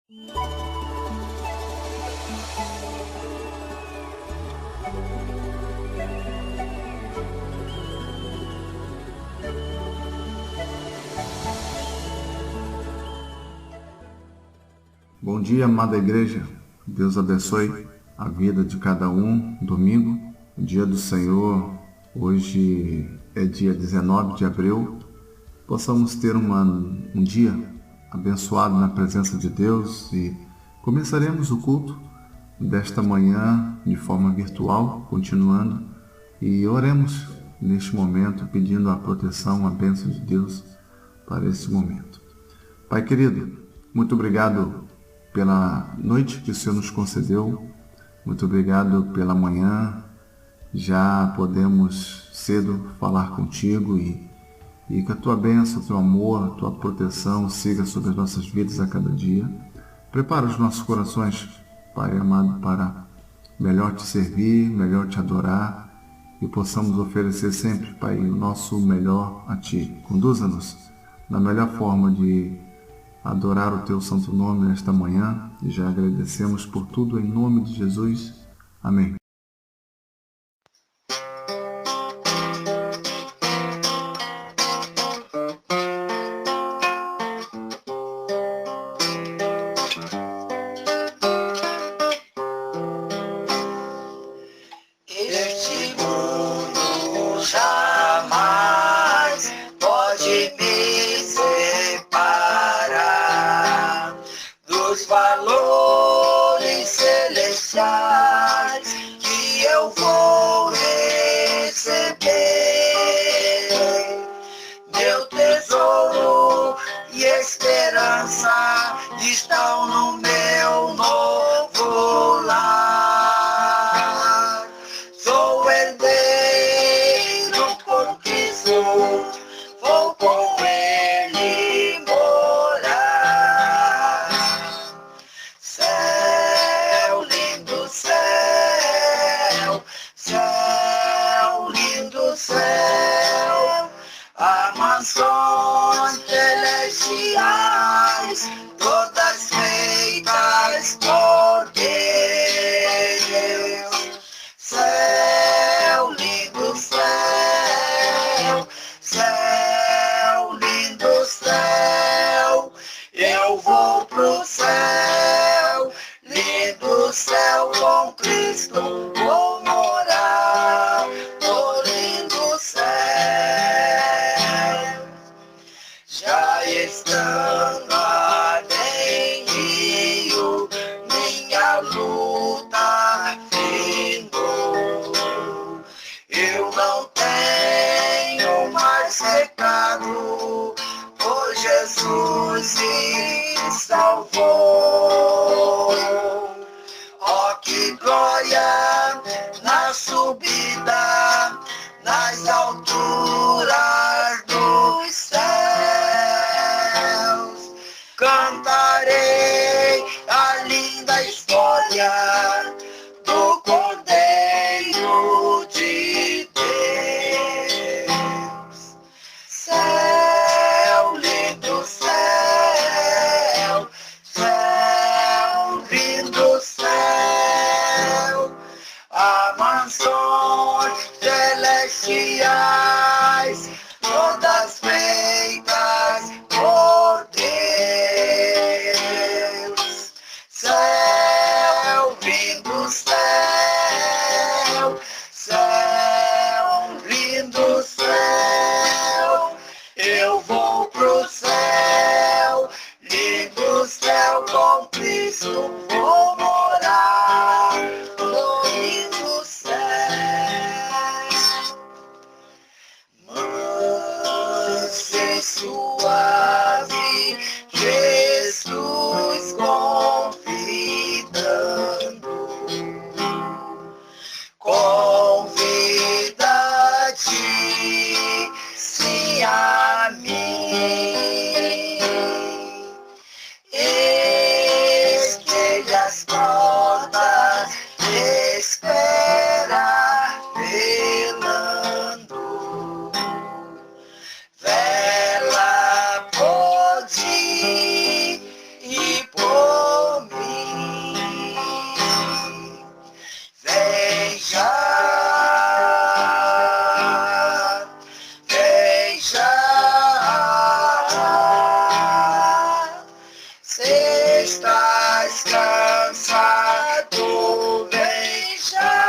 Bom dia, amada igreja. Deus abençoe a vida de cada um. Domingo, o dia do Senhor. Hoje é dia 19 de abril. Possamos ter um dia abençoado na presença de Deus e começaremos o culto desta manhã de forma virtual, continuando, e oremos neste momento pedindo a proteção, a bênção de Deus para esse momento. Pai querido, muito obrigado pela noite que o Senhor nos concedeu, muito obrigado pela manhã, já podemos cedo falar contigo e que a tua bênção, o teu amor, a tua proteção siga sobre as nossas vidas a cada dia. Prepara os nossos corações, Pai amado, para melhor te servir, melhor te adorar e possamos oferecer sempre, Pai, o nosso melhor a ti. Conduza-nos na melhor forma de adorar o teu santo nome nesta manhã e já agradecemos por tudo em nome de Jesus. Amém. Este mundo jamais pode me separar dos valores celestiais que eu vou receber. Meu tesouro e esperança estão no meu novo lar. Sou herdeiro por Cristo, vou com Ele morar. Céu, lindo céu, céu, lindo céu, há mansões celestiais, todas feitas por Deus. Céu, lindo céu, céu, lindo céu, eu vou pro céu, lindo céu com Cristo, vou morar no lindo céu. Já estando além rio, minha luta findou. Eu não tenho mais pecado, pois Jesus me salvou. Oh, que glória na subida, nas alturas dos céus. Cantarei a linda história do Cordeiro de Deus. Céu, lindo céu, céu, lindo céu, há mansões celestiais, todas feitas por Deus. Céu, lindo estás cansado, vem já.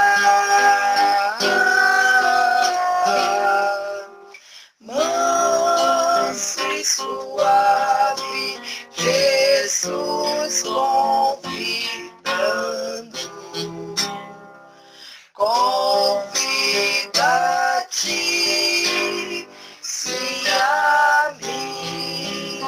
Manso e suave, Jesus convida-te, sim a mim.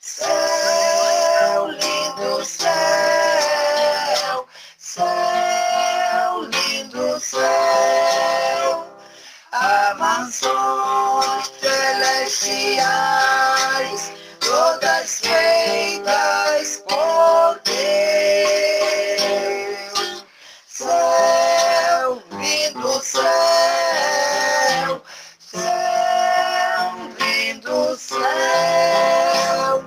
Céu, lindo céu, céu, lindo céu, a mansões celestiais, todas feitas por Deus. Céu, lindo céu, céu, lindo céu,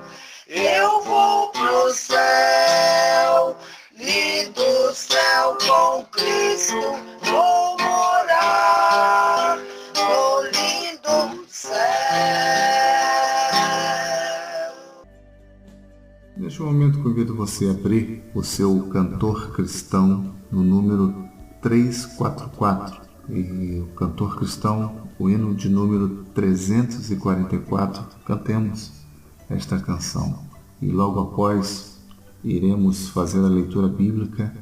eu vou pro céu, lindo céu com Cristo, vou morar no lindo céu. Neste momento convido você a abrir o seu cantor cristão no número 344 e o cantor cristão, o hino de número 344. Cantemos esta canção e logo após iremos fazer a leitura bíblica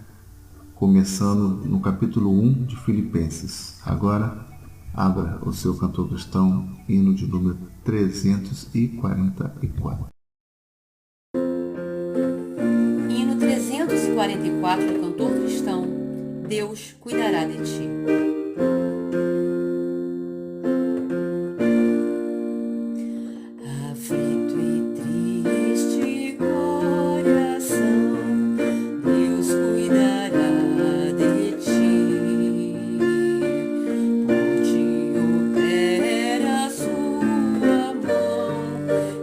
começando no capítulo 1 de Filipenses. Agora abra o seu cantor cristão, hino de número 344. Hino 344 do cantor cristão, Deus cuidará de ti. Aflito e triste coração, Deus cuidará de ti. Por ti opera a sua mão,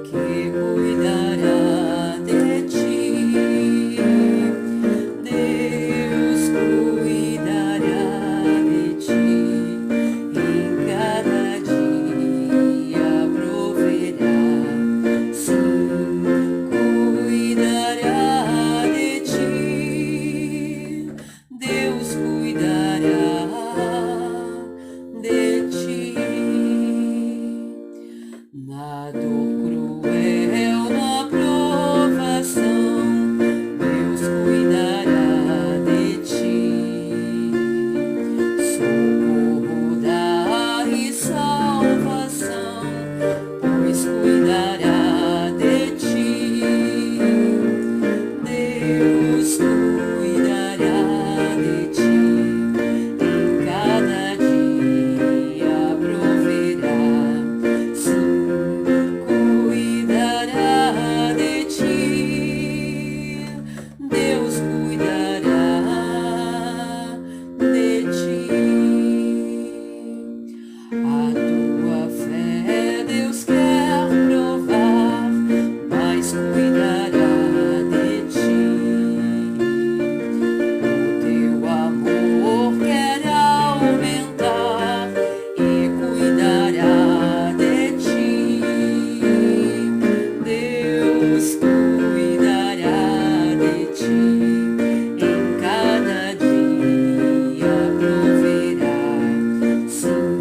que cuidará de ti. Deus cuidará de ti, em cada dia proverá. Sim, cuidará de ti. Deus cuidará de ti. Na dor cruel, na provação, Deus cuidará de ti. Socorro dá e salvação, pois cuidará de ti. Deus cuidará de ti, em cada dia proverá. Sim, cuidará de ti. Deus cuidará de ti. A tua fé Deus quer provar, mas cuidará de ti. O teu amor quer aumentar e cuidará de ti. Deus cuidará de ti, em cada dia proverá. Sim,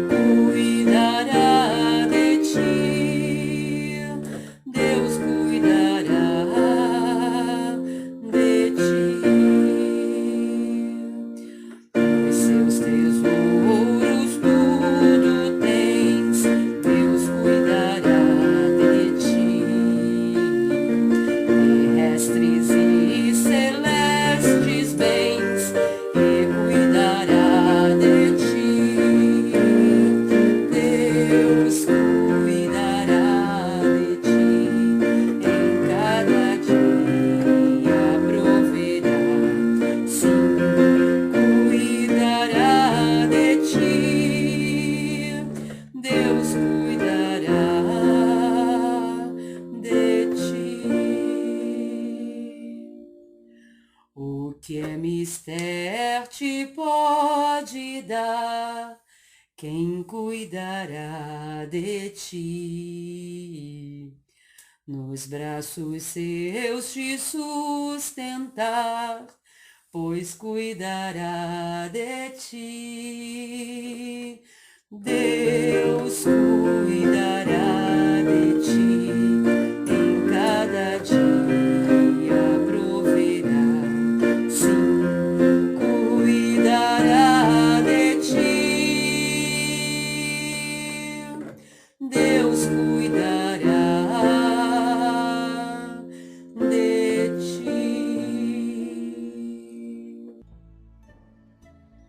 cuidará de ti. Deus cuidará de ti. Os seus tesouros tudo tens, Deus cuidará de ti. Terrestres e celestes bens, e cuidará de ti. Deus cuidará de ti, em cada dia proverá. Sim, cuidará de ti. Deus cuidará de ti. O que é mister te pode dar, quem cuidará de ti. nos braços seus te sustentar, pois cuidará de ti. Deus cuidará de ti, em cada dia proverá, sim, cuidará de ti. Deus cuidará de ti.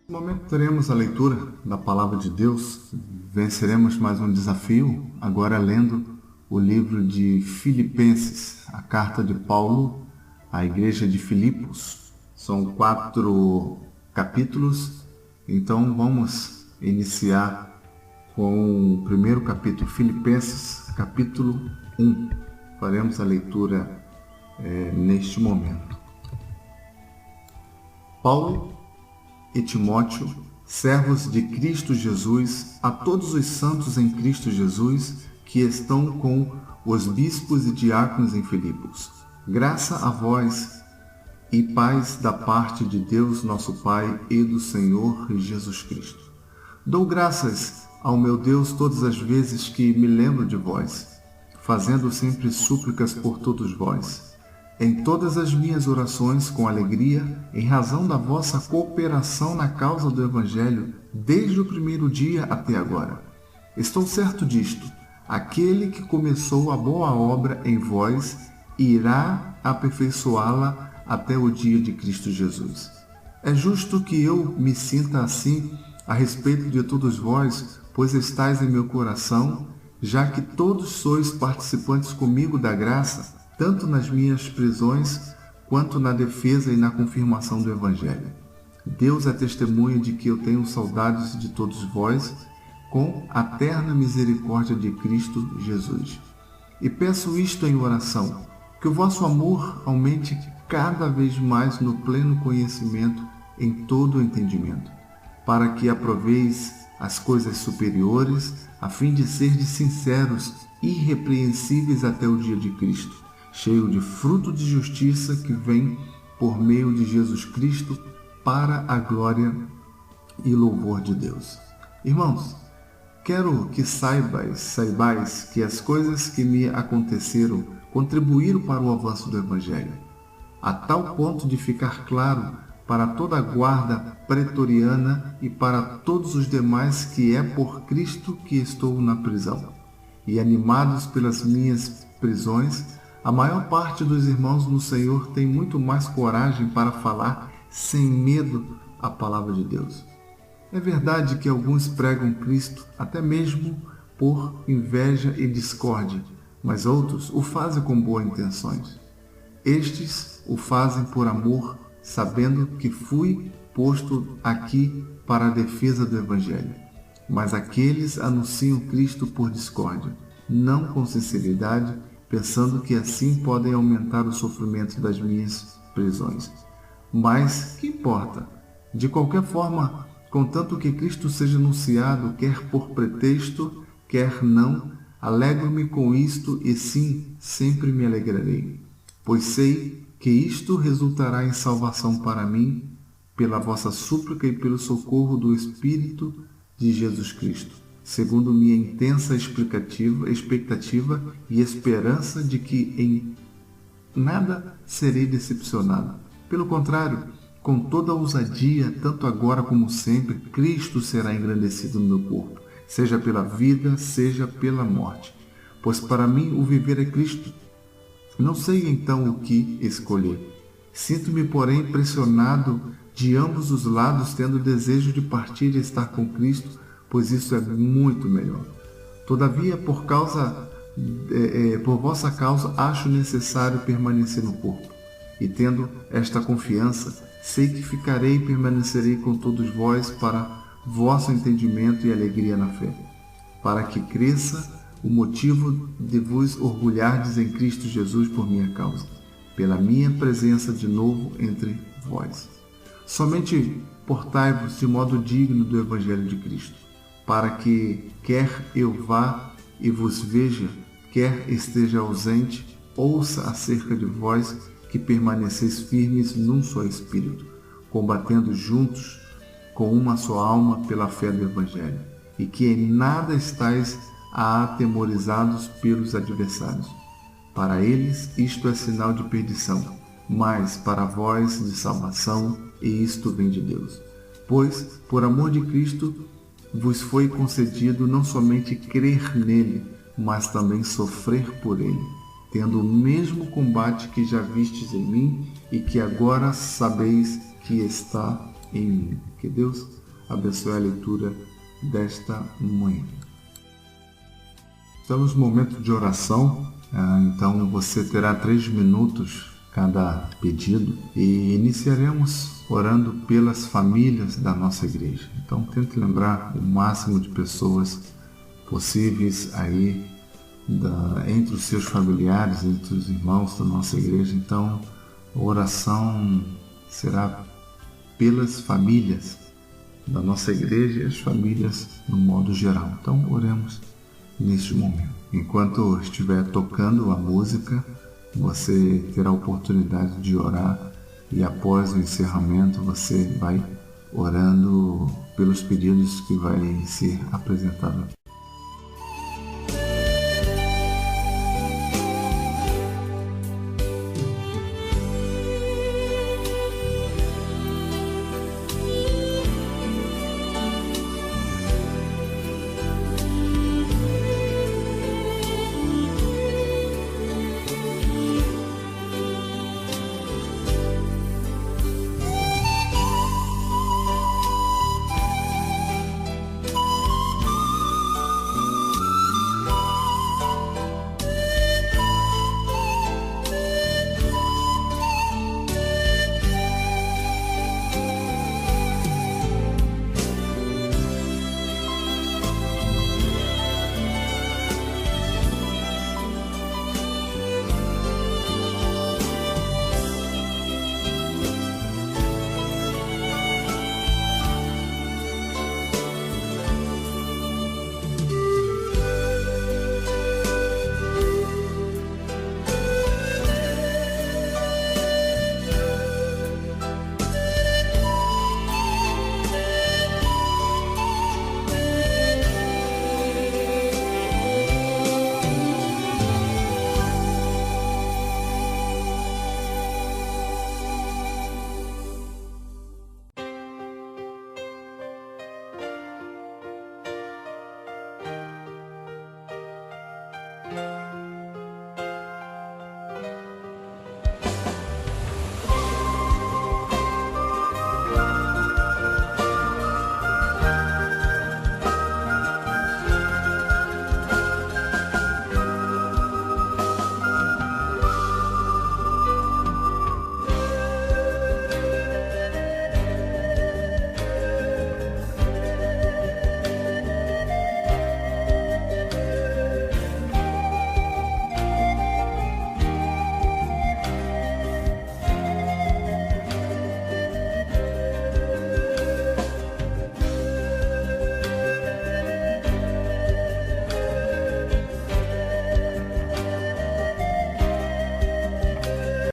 No momento teremos a leitura da Palavra de Deus. Venceremos mais um desafio, agora lendo o livro de Filipenses, a carta de Paulo à igreja de Filipos. São 4 capítulos, então vamos iniciar com o primeiro capítulo, Filipenses, capítulo 1. Faremos a leitura neste momento. Paulo e Timóteo, servos de Cristo Jesus, a todos os santos em Cristo Jesus, que estão com os bispos e diáconos em Filipos. Graça a vós e paz da parte de Deus nosso Pai e do Senhor Jesus Cristo. Dou graças ao meu Deus todas as vezes que me lembro de vós, fazendo sempre súplicas por todos vós, em todas as minhas orações com alegria, em razão da vossa cooperação na causa do Evangelho, desde o primeiro dia até agora. Estou certo disto: aquele que começou a boa obra em vós irá aperfeiçoá-la até o dia de Cristo Jesus. É justo que eu me sinta assim a respeito de todos vós, pois estáis em meu coração, já que todos sois participantes comigo da graça, tanto nas minhas prisões, quanto na defesa e na confirmação do Evangelho. Deus é testemunha de que eu tenho saudades de todos vós, com a terna misericórdia de Cristo Jesus. E peço isto em oração, que o vosso amor aumente cada vez mais no pleno conhecimento, em todo o entendimento, para que aproveis as coisas superiores, a fim de serdes sinceros, irrepreensíveis até o dia de Cristo, cheio de fruto de justiça que vem por meio de Jesus Cristo, para a glória e louvor de Deus. Irmãos, quero que saibais que as coisas que me aconteceram contribuíram para o avanço do Evangelho, a tal ponto de ficar claro para toda a guarda pretoriana e para todos os demais que é por Cristo que estou na prisão. E animados pelas minhas prisões, a maior parte dos irmãos no Senhor tem muito mais coragem para falar sem medo a palavra de Deus. É verdade que alguns pregam Cristo até mesmo por inveja e discórdia, mas outros o fazem com boas intenções. Estes o fazem por amor, sabendo que fui posto aqui para a defesa do Evangelho. Mas aqueles anunciam Cristo por discórdia, não com sinceridade, pensando que assim podem aumentar o sofrimento das minhas prisões. Mas que importa? De qualquer forma, contanto que Cristo seja anunciado, quer por pretexto, quer não, alegro-me com isto e sim, sempre me alegrarei, pois sei que isto resultará em salvação para mim, pela vossa súplica e pelo socorro do Espírito de Jesus Cristo, segundo minha intensa expectativa e esperança de que em nada serei decepcionado. Pelo contrário, com toda a ousadia, tanto agora como sempre, Cristo será engrandecido no meu corpo, seja pela vida, seja pela morte. Pois para mim o viver é Cristo. Não sei então o que escolher. Sinto-me, porém, pressionado de ambos os lados, tendo desejo de partir e estar com Cristo, pois isso é muito melhor. Todavia, por vossa causa, acho necessário permanecer no corpo. E tendo esta confiança, sei que ficarei e permanecerei com todos vós para vosso entendimento e alegria na fé, para que cresça o motivo de vos orgulhardes em Cristo Jesus por minha causa, pela minha presença de novo entre vós. Somente portai-vos de modo digno do Evangelho de Cristo, para que, quer eu vá e vos veja, quer esteja ausente, ouça acerca de vós que permaneceis firmes num só espírito, combatendo juntos com uma só alma pela fé do Evangelho, e que em nada estáis atemorizados pelos adversários. Para eles isto é sinal de perdição, mas para vós de salvação, e isto vem de Deus. Pois, por amor de Cristo, vos foi concedido não somente crer nele, mas também sofrer por ele, tendo o mesmo combate que já vistes em mim e que agora sabeis que está em mim. Que Deus abençoe a leitura desta manhã. Estamos no momento de oração, então você terá 3 minutos cada pedido e iniciaremos orando pelas famílias da nossa igreja. Então tente lembrar o máximo de pessoas possíveis aí entre os seus familiares, entre os irmãos da nossa igreja. Então a oração será pelas famílias da nossa igreja e as famílias no modo geral. Então oremos neste momento. Enquanto estiver tocando a música, você terá a oportunidade de orar e após o encerramento você vai orando pelos pedidos que vai ser apresentado aqui.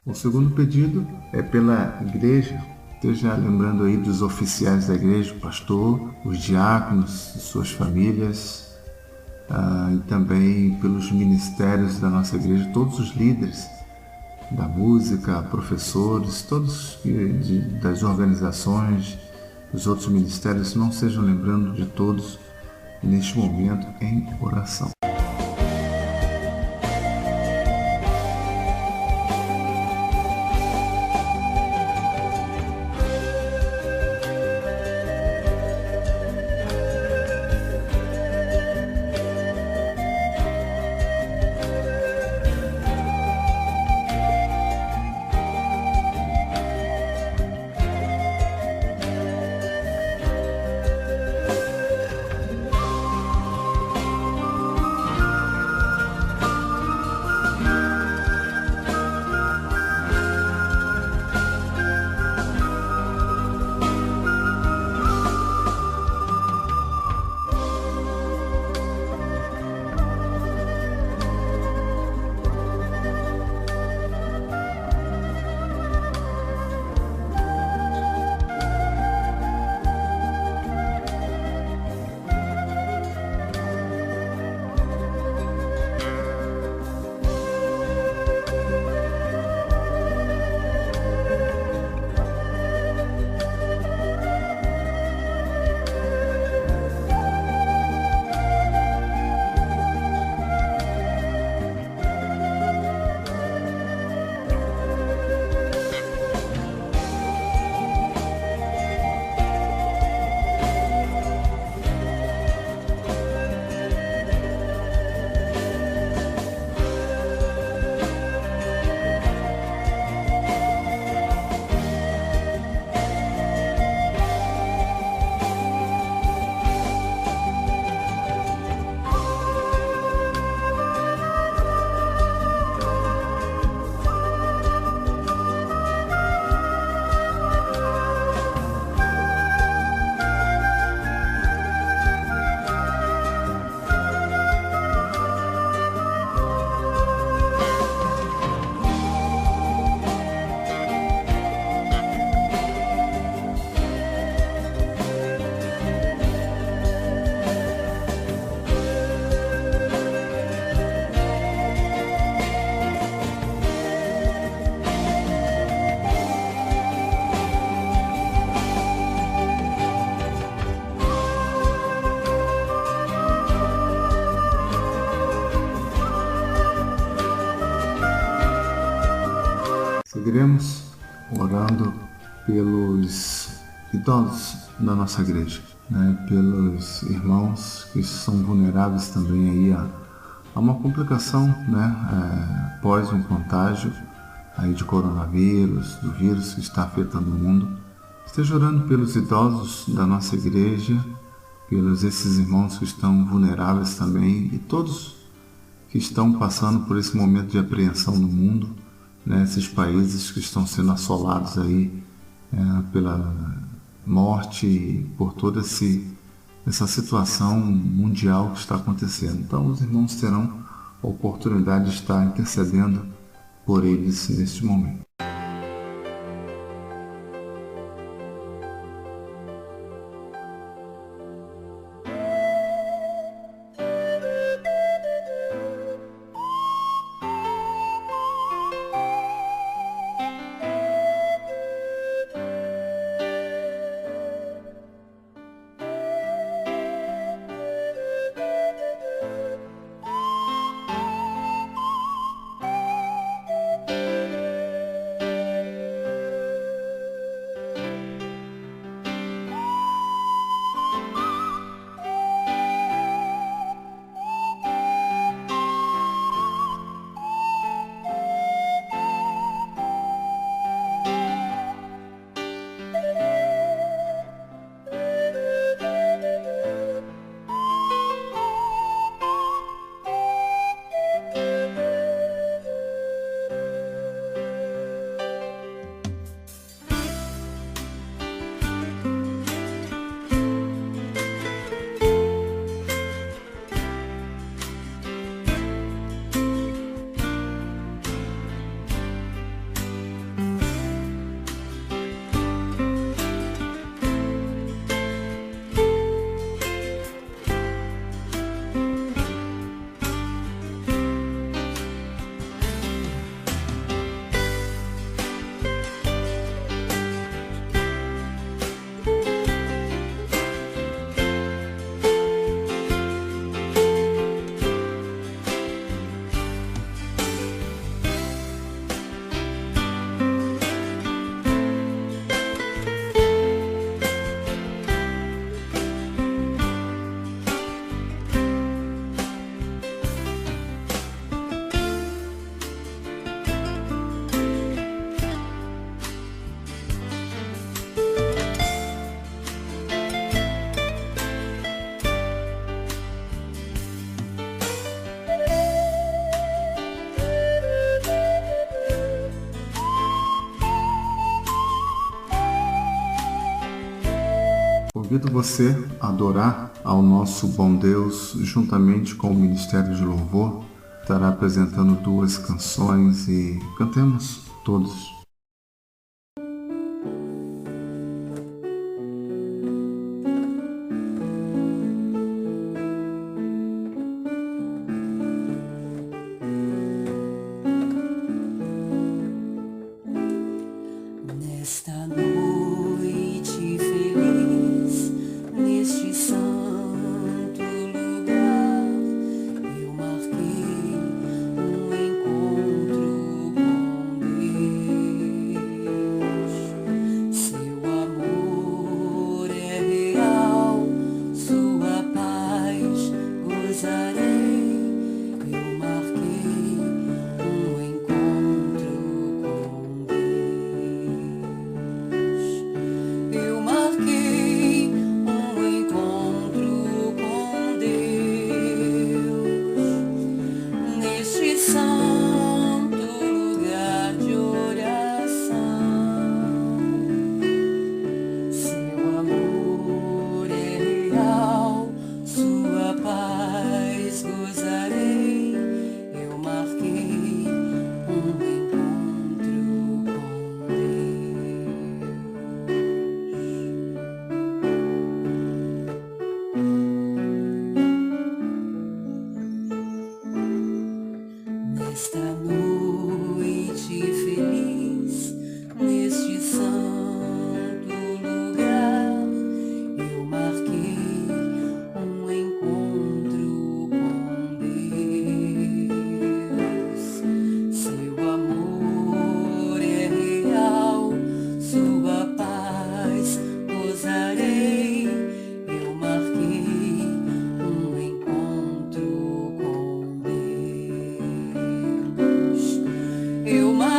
O segundo pedido é pela igreja. Esteja lembrando aí dos oficiais da igreja, o pastor, os diáconos, suas famílias, e também pelos ministérios da nossa igreja, todos os líderes da música, professores, todos das organizações, dos outros ministérios, não sejam lembrando de todos neste momento em oração. Seguiremos orando pelos idosos da nossa igreja, né? Pelos irmãos que são vulneráveis também aí a uma complicação, né? Após um contágio aí de coronavírus, do vírus que está afetando o mundo. Esteja orando pelos idosos da nossa igreja, pelos esses irmãos que estão vulneráveis também e todos que estão passando por esse momento de apreensão no mundo, né? Esses países que estão sendo assolados aí pela morte e por toda essa situação mundial que está acontecendo. Então os irmãos terão a oportunidade de estar intercedendo por eles neste momento. Convido você a adorar ao nosso bom Deus juntamente com o Ministério de Louvor. Estará apresentando 2 canções e cantemos todos. Nesta noite feliz, neste santo lugar, eu marquei um encontro com Deus.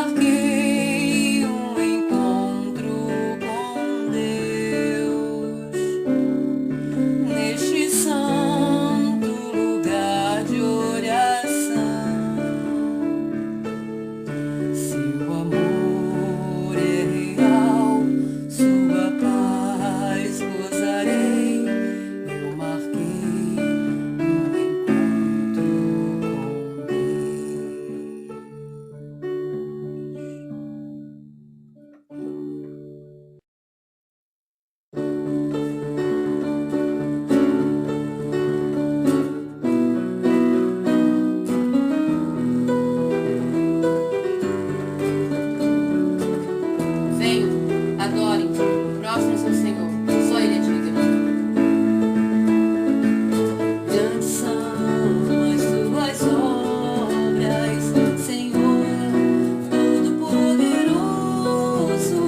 marquei um encontro com Deus neste santo lugar de oração. Seu amor é real, sua paz gozarei. Eu marquei um encontro com Deus. Venham, adorem, prostrem-se ao Senhor, só Ele é digno. Grandes são as tuas obras, Senhor, Todo-Poderoso.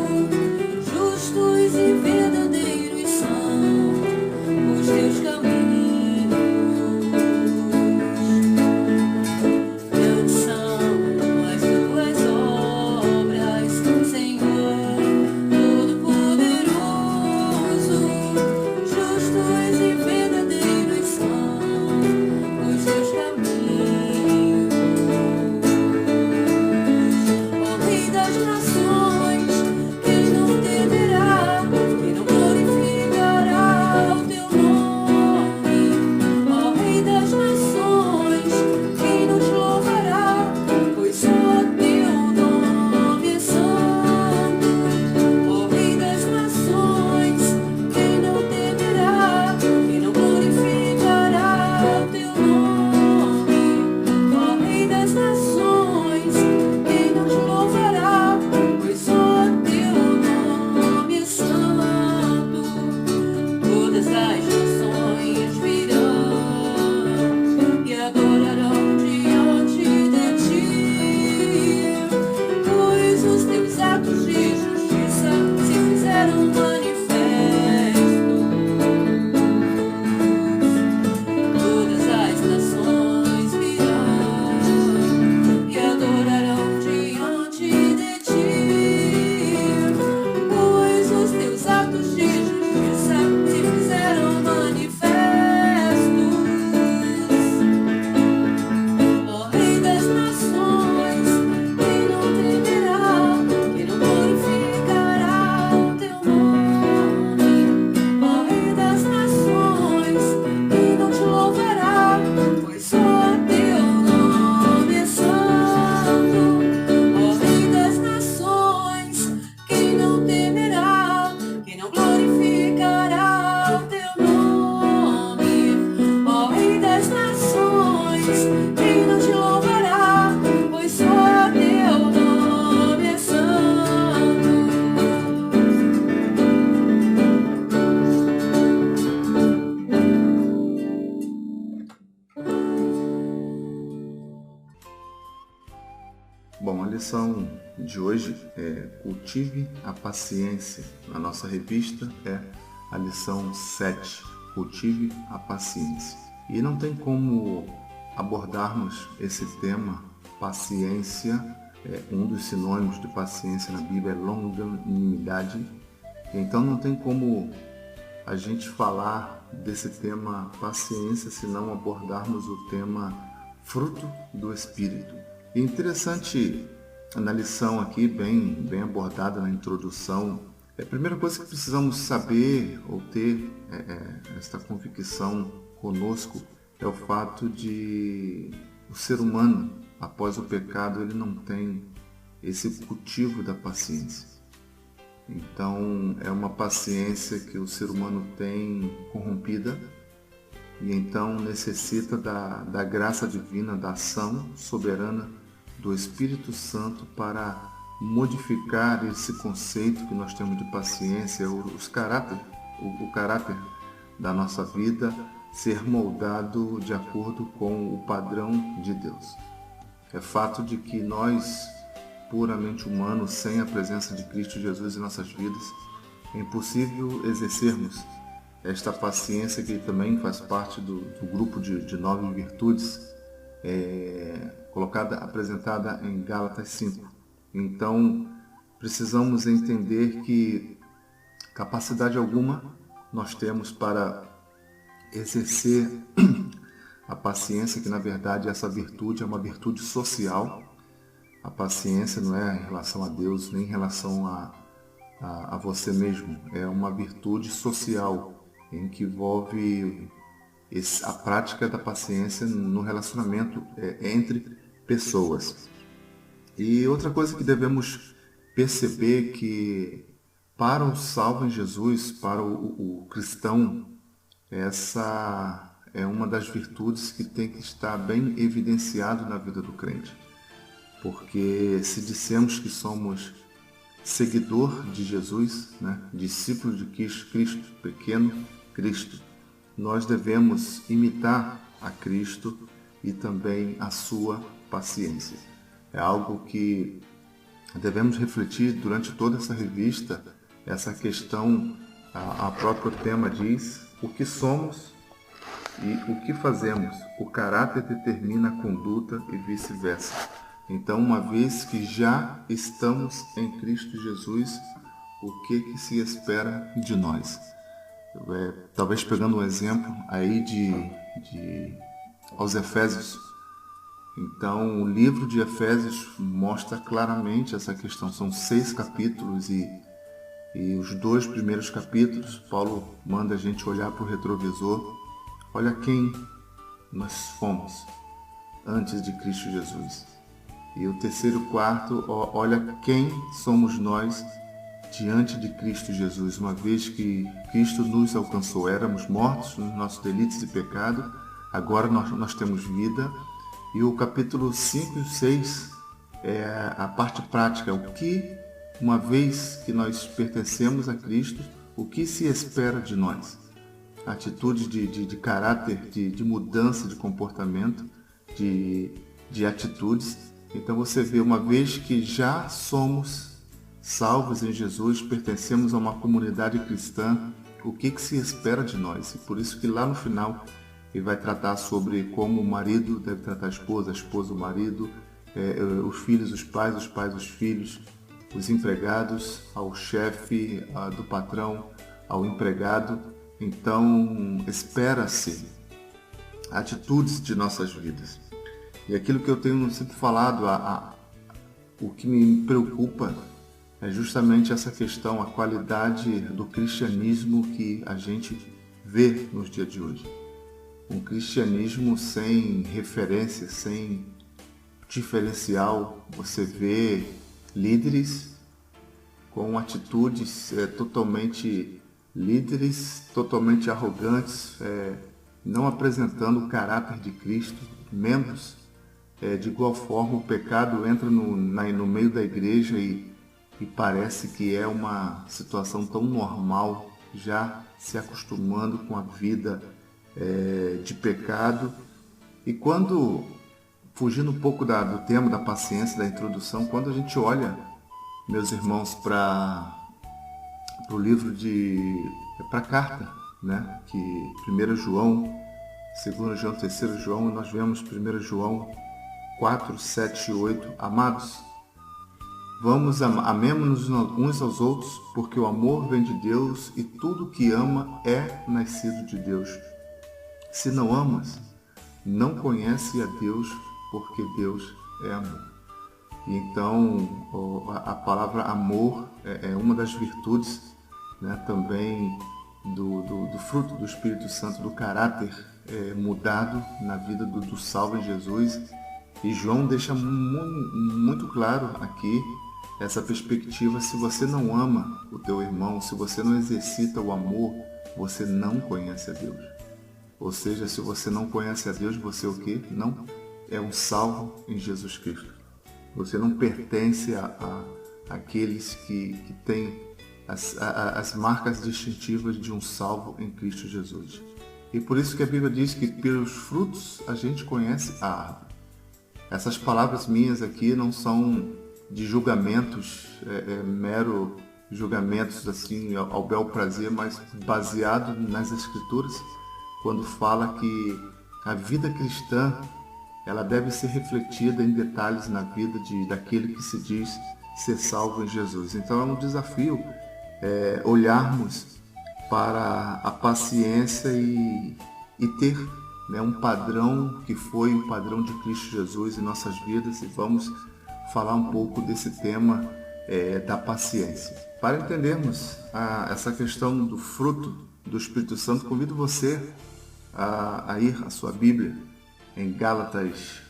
Justos e verdadeiros são os teus caminhos. Grandes são as tuas obras, Senhor, Todo-Poderoso. Justos e verdadeiros são os teus caminhos. Ó Rei das nações, quem não temerá, quem não glorificará o teu nome? Ó Rei das nações, quem nos louvará, pois só teu nome é santo. Ó Rei das nações, quem não temerá, quem não glorificará o teu nome? Ó Rei das nações, quem nos louvará, pois só teu nome é santo. Todas as nações virão e adorarão diante de ti, pois os teus atos de justiça se fizeram manifestos. Todas as nações virão e adorarão diante de ti, pois os teus atos de justiça se fizeram manifestos. Ó Rei das nações, quem não temerá, quem não glorificará o teu nome? Ó Rei das nações, quem não te louvará, pois só teu nome é santo. Ó Rei das nações, quem não temerá, quem não glorificará o teu nome? Ó Rei das nações, quem não te louvará, pois só teu nome é santo. Bom, a lição de hoje é Cultive a Paciência. Na nossa revista é a lição 7, Cultive a Paciência. E não tem como abordarmos esse tema, paciência, um dos sinônimos de paciência na Bíblia é longanimidade. Então não tem como a gente falar desse tema paciência se não abordarmos o tema fruto do Espírito. É interessante na lição aqui, bem abordada na introdução, a primeira coisa que precisamos saber ou ter esta convicção conosco é o fato de o ser humano, após o pecado, ele não tem esse cultivo da paciência. Então, é uma paciência que o ser humano tem corrompida e então necessita da graça divina, da ação soberana do Espírito Santo para modificar esse conceito que nós temos de paciência, o caráter da nossa vida ser moldado de acordo com o padrão de Deus. É fato de que nós, puramente humanos, sem a presença de Cristo Jesus em nossas vidas, é impossível exercermos esta paciência que também faz parte do grupo de 9 virtudes, apresentada em Gálatas 5. Então, precisamos entender que capacidade alguma nós temos para exercer a paciência, que na verdade essa virtude é uma virtude social. A paciência não é em relação a Deus, nem em relação a você mesmo. É uma virtude social em que envolve a prática da paciência no relacionamento entre pessoas. E outra coisa que devemos perceber que para o salvo em Jesus, para o cristão, essa é uma das virtudes que tem que estar bem evidenciado na vida do crente. Porque se dissemos que somos seguidor de Jesus, né, discípulo de Cristo, pequeno Cristo, nós devemos imitar a Cristo e também a sua paciência. É algo que devemos refletir durante toda essa revista, essa questão, a próprio tema diz, o que somos e o que fazemos. O caráter determina a conduta e vice-versa. Então, uma vez que já estamos em Cristo Jesus, o que se espera de nós? Talvez pegando um exemplo aí aos Efésios. Então, o livro de Efésios mostra claramente essa questão. São 6 capítulos e os 2 primeiros capítulos, Paulo manda a gente olhar para o retrovisor. Olha quem nós fomos antes de Cristo Jesus. E o 3º e 4º, olha quem somos nós diante de Cristo Jesus. Uma vez que Cristo nos alcançou, éramos mortos nos nossos delitos e pecado, agora nós temos vida. E o capítulo 5 e 6 é a parte prática, o que, uma vez que nós pertencemos a Cristo, o que se espera de nós? Atitudes de caráter, de mudança de comportamento, de atitudes. Então você vê, uma vez que já somos salvos em Jesus, pertencemos a uma comunidade cristã, o que se espera de nós? E por isso que lá no final ele vai tratar sobre como o marido deve tratar a esposa o marido, os filhos, os pais os filhos, os empregados, ao chefe do patrão, ao empregado. Então, espera-se atitudes de nossas vidas. E aquilo que eu tenho sempre falado, o que me preocupa é justamente essa questão, a qualidade do cristianismo que a gente vê nos dias de hoje. Um cristianismo sem referência, sem diferencial. Você vê líderes com atitudes totalmente arrogantes, não apresentando o caráter de Cristo. Membros, de igual forma, o pecado entra no meio da igreja e parece que é uma situação tão normal, já se acostumando com a vida de pecado. E quando, fugindo um pouco do tema da paciência, da introdução, quando a gente olha, meus irmãos, para o livro para a carta, né? Que 1 João, 2 João, 3 João, nós vemos 1 João 4, 7 e 8. Amados, amemos-nos uns aos outros, porque o amor vem de Deus e tudo que ama é nascido de Deus. Se não amas, não conhece a Deus, porque Deus é amor. E então, a palavra amor é uma das virtudes, né, também do fruto do Espírito Santo, do caráter mudado na vida do salvo em Jesus. E João deixa muito claro aqui essa perspectiva: se você não ama o teu irmão, se você não exercita o amor, você não conhece a Deus. Ou seja, se você não conhece a Deus, você o quê? Não é um salvo em Jesus Cristo. Você não pertence àqueles que têm as marcas distintivas de um salvo em Cristo Jesus. E por isso que a Bíblia diz que pelos frutos a gente conhece a árvore. Essas palavras minhas aqui não são de julgamentos, mero julgamentos assim ao bel prazer, mas baseado nas Escrituras, quando fala que a vida cristã ela deve ser refletida em detalhes na vida daquele que se diz ser salvo em Jesus. Então é um desafio olharmos para a paciência e ter, né, um padrão que foi o padrão de Cristo Jesus em nossas vidas, e vamos falar um pouco desse tema da paciência. Para entendermos essa questão do fruto do Espírito Santo, convido você a ir à sua Bíblia em Gálatas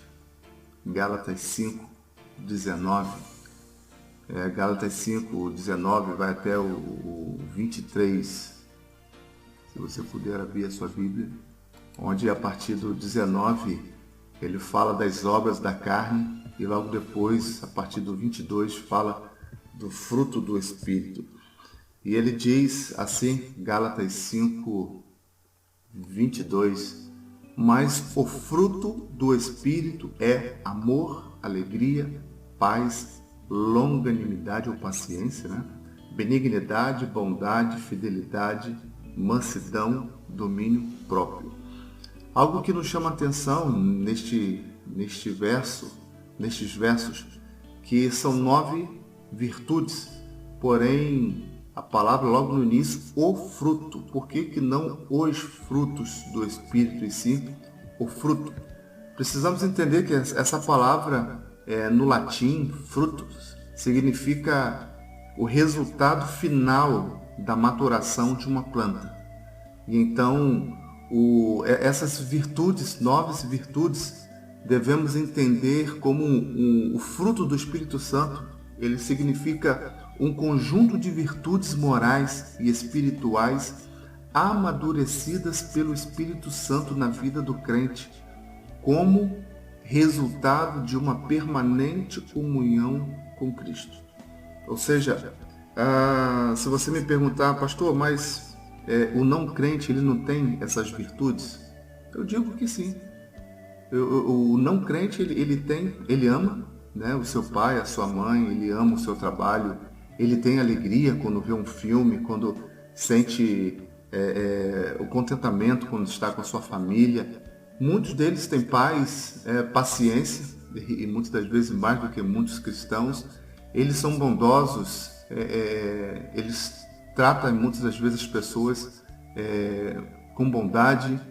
5, 19. Gálatas 5, 19 vai até o 23. Se você puder abrir a sua Bíblia, onde a partir do 19 ele fala das obras da carne, e logo depois, a partir do 22, fala do fruto do Espírito. E ele diz assim, Gálatas 5, 22, mas o fruto do Espírito é amor, alegria, paz, longanimidade ou paciência, né? Benignidade, bondade, fidelidade, mansidão, domínio próprio. Algo que nos chama a atenção nestes versos, que são 9 virtudes, porém a palavra logo no início, o fruto. Por que não os frutos do Espírito, e sim o fruto? Precisamos entender que essa palavra, no latim, frutos, significa o resultado final da maturação de uma planta. E então, essas virtudes, 9 virtudes, devemos entender como o fruto do Espírito Santo. Ele significa um conjunto de virtudes morais e espirituais amadurecidas pelo Espírito Santo na vida do crente, como resultado de uma permanente comunhão com Cristo. Ou seja, se você me perguntar, pastor, mas o não crente ele não tem essas virtudes? Eu digo que sim. O não crente ele ama, né, o seu pai, a sua mãe, ele ama o seu trabalho, ele tem alegria quando vê um filme, quando sente o contentamento quando está com a sua família. Muitos deles têm paz, paciência, e muitas das vezes mais do que muitos cristãos. Eles são bondosos, eles tratam muitas das vezes as pessoas com bondade,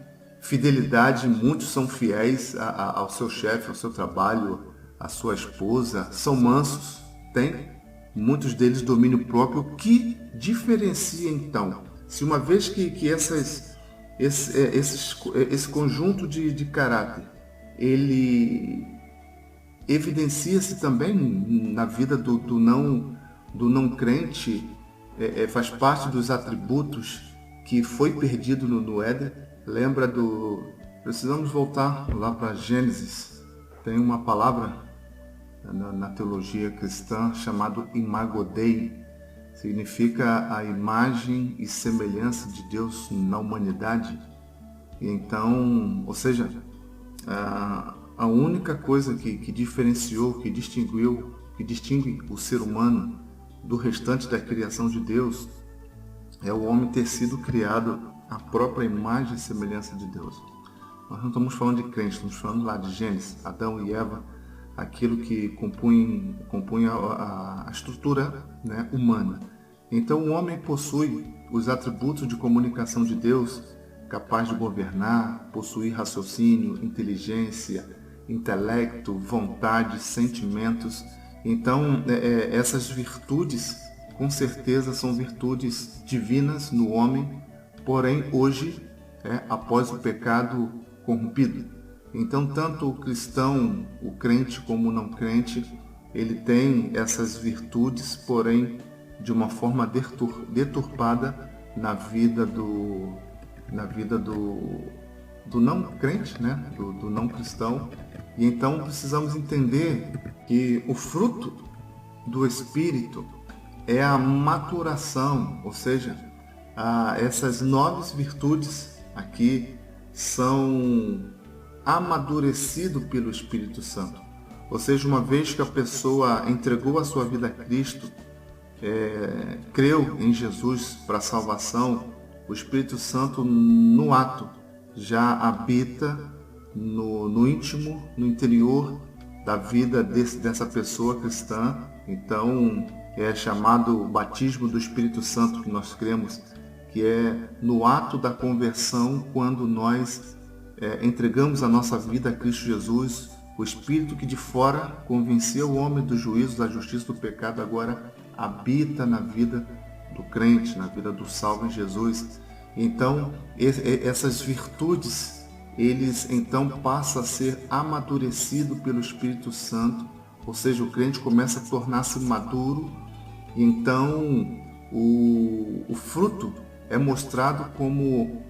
fidelidade. Muitos são fiéis ao seu chefe, ao seu trabalho, à sua esposa, são mansos, têm muitos deles domínio próprio. O que diferencia então? Se uma vez que esse conjunto de caráter, ele evidencia-se também na vida do não crente, faz parte dos atributos que foi perdido no Éden. Lembra precisamos voltar lá para Gênesis. Tem uma palavra na teologia cristã chamado imago Dei, significa a imagem e semelhança de Deus na humanidade. E então, ou seja, a única coisa que diferenciou, que distingue o ser humano do restante da criação de Deus é o homem ter sido criado à própria imagem e semelhança de Deus. Nós não estamos falando de crente, estamos falando lá de Gênesis, Adão e Eva, aquilo que compunha a estrutura, né, humana. Então o homem possui os atributos de comunicação de Deus, capaz de governar, possuir raciocínio, inteligência, intelecto, vontade, sentimentos. Então essas virtudes com certeza são virtudes divinas no homem, porém hoje, após o pecado corrompido. Então, tanto o cristão, o crente como o não crente, ele tem essas virtudes, porém de uma forma deturpada na vida do não crente, né? do não cristão. E então precisamos entender que o fruto do Espírito é a maturação, ou seja, essas 9 virtudes aqui são amadurecido pelo Espírito Santo. Ou seja, uma vez que a pessoa entregou a sua vida a Cristo, creu em Jesus para a salvação, o Espírito Santo no ato já habita no íntimo, no interior da vida dessa pessoa cristã. Então, é chamado batismo do Espírito Santo, que nós cremos, que é no ato da conversão, quando nós entregamos a nossa vida a Cristo Jesus. O Espírito que de fora convencia o homem do juízo, da justiça, do pecado, agora habita na vida do crente, na vida do salvo em Jesus. Então, essas virtudes, eles então passam a ser amadurecidos pelo Espírito Santo, ou seja, o crente começa a tornar-se maduro, e então o fruto é mostrado como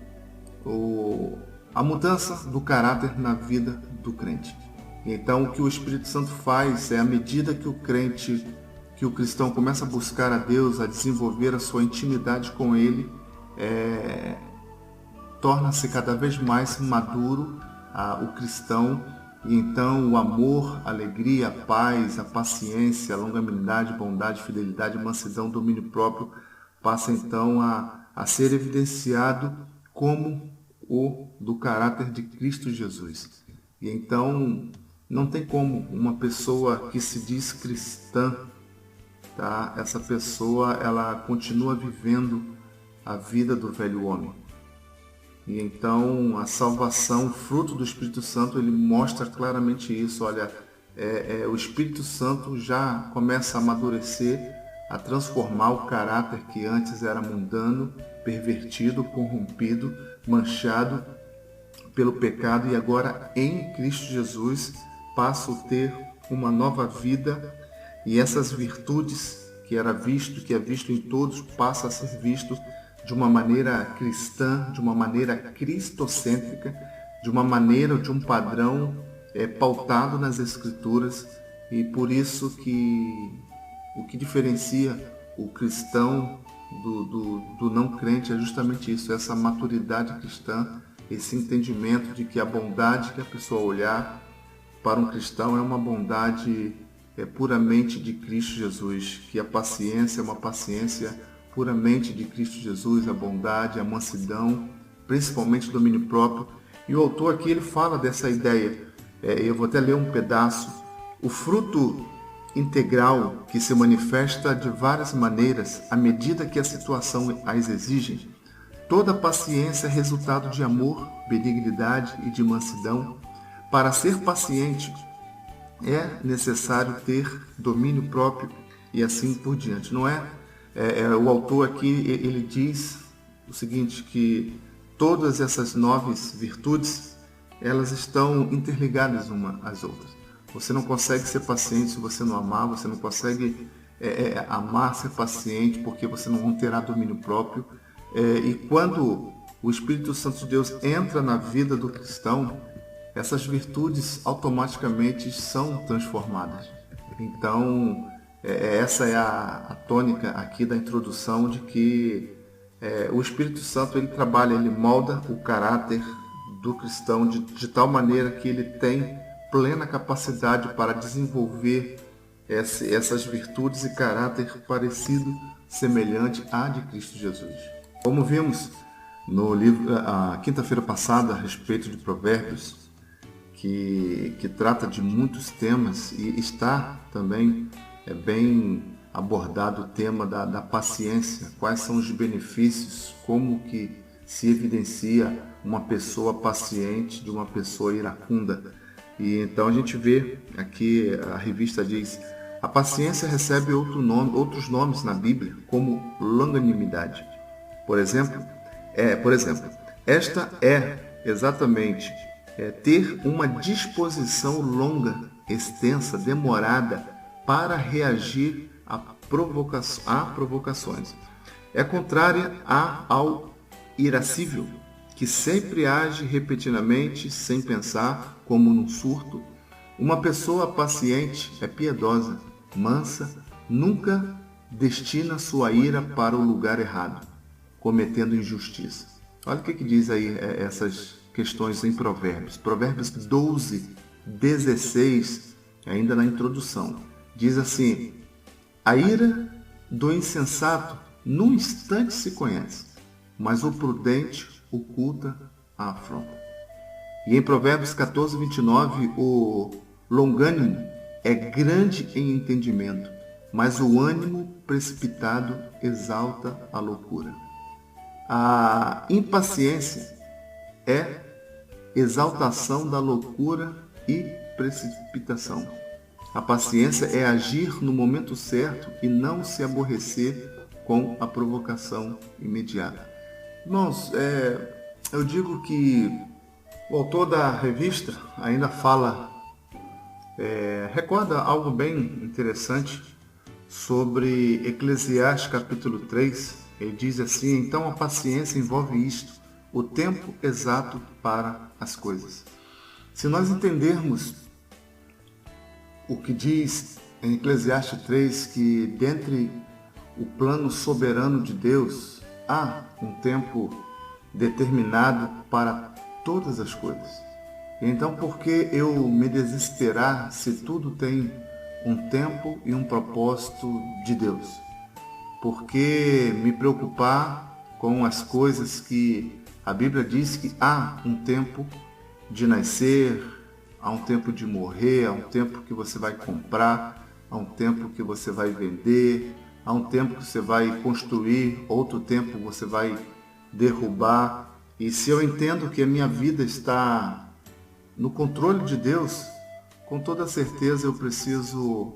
a mudança do caráter na vida do crente. Então, o que o Espírito Santo faz é, à medida que o cristão começa a buscar a Deus, a desenvolver a sua intimidade com Ele, torna-se cada vez mais maduro o cristão, e então o amor, a alegria, a paz, a paciência, a longanimidade, bondade, fidelidade, mansidão, domínio próprio, passa então a ser evidenciado como o do caráter de Cristo Jesus. E então não tem como uma pessoa que se diz cristã, tá? Essa pessoa ela continua vivendo a vida do velho homem. E então a salvação, fruto do Espírito Santo, ele mostra claramente isso. Olha, o Espírito Santo já começa a amadurecer, a transformar o caráter que antes era mundano, pervertido, corrompido, manchado pelo pecado, e agora em Cristo Jesus passa a ter uma nova vida, e essas virtudes que é visto em todos, passa a ser visto de uma maneira cristã, de uma maneira cristocêntrica, de uma maneira, de um padrão pautado nas Escrituras. E por isso que o que diferencia o cristão do não crente é justamente isso, essa maturidade cristã, esse entendimento de que a bondade que a pessoa olhar para um cristão é uma bondade puramente de Cristo Jesus, que a paciência é uma paciência puramente de Cristo Jesus, a bondade, a mansidão, principalmente o domínio próprio. E o autor aqui ele fala dessa ideia, eu vou até ler um pedaço. O fruto integral que se manifesta de várias maneiras à medida que a situação as exige. Toda paciência é resultado de amor, benignidade e de mansidão. Para ser paciente é necessário ter domínio próprio e assim por diante. Não é? O autor aqui ele diz o seguinte, que todas essas 9 virtudes elas estão interligadas umas às outras. Você não consegue ser paciente se você não amar, você não consegue amar, ser paciente, porque você não terá domínio próprio. E quando o Espírito Santo de Deus entra na vida do cristão, essas virtudes automaticamente são transformadas. Então, essa é a tônica aqui da introdução, de que o Espírito Santo ele trabalha, ele molda o caráter do cristão de tal maneira que ele tem plena capacidade para desenvolver essas virtudes e caráter parecido, semelhante à de Cristo Jesus. Como vimos no livro, a quinta-feira passada, a respeito de Provérbios, que trata de muitos temas, e está também bem abordado o tema da paciência, quais são os benefícios, como que se evidencia uma pessoa paciente de uma pessoa iracunda. E então a gente vê aqui, a revista diz, a paciência recebe outros nomes na Bíblia, como longanimidade. Por exemplo, esta é exatamente ter uma disposição longa, extensa, demorada para reagir a provocações. É contrária ao irascível, que sempre age repetidamente, sem pensar, como num surto. Uma pessoa paciente é piedosa, mansa, nunca destina sua ira para o lugar errado, cometendo injustiça. Olha o que diz aí essas questões em Provérbios. Provérbios 12, 16, ainda na introdução, diz assim: a ira do insensato num instante se conhece, mas o prudente oculta a afronta. E em Provérbios 14, 29, o longânimo é grande em entendimento, mas o ânimo precipitado exalta a loucura. A impaciência é exaltação da loucura e precipitação. A paciência é agir no momento certo e não se aborrecer com a provocação imediata. Irmãos, eu digo que o autor da revista ainda recorda algo bem interessante sobre Eclesiastes capítulo 3. Ele diz assim: então a paciência envolve isto, o tempo exato para as coisas. Se nós entendermos o que diz em Eclesiastes 3, que dentre o plano soberano de Deus há um tempo determinado para todas as coisas. Então, por que eu me desesperar se tudo tem um tempo e um propósito de Deus? Por que me preocupar com as coisas que a Bíblia diz que há um tempo de nascer, há um tempo de morrer, há um tempo que você vai comprar, há um tempo que você vai vender, há um tempo que você vai construir, outro tempo você vai derrubar. E se eu entendo que a minha vida está no controle de Deus, com toda certeza eu preciso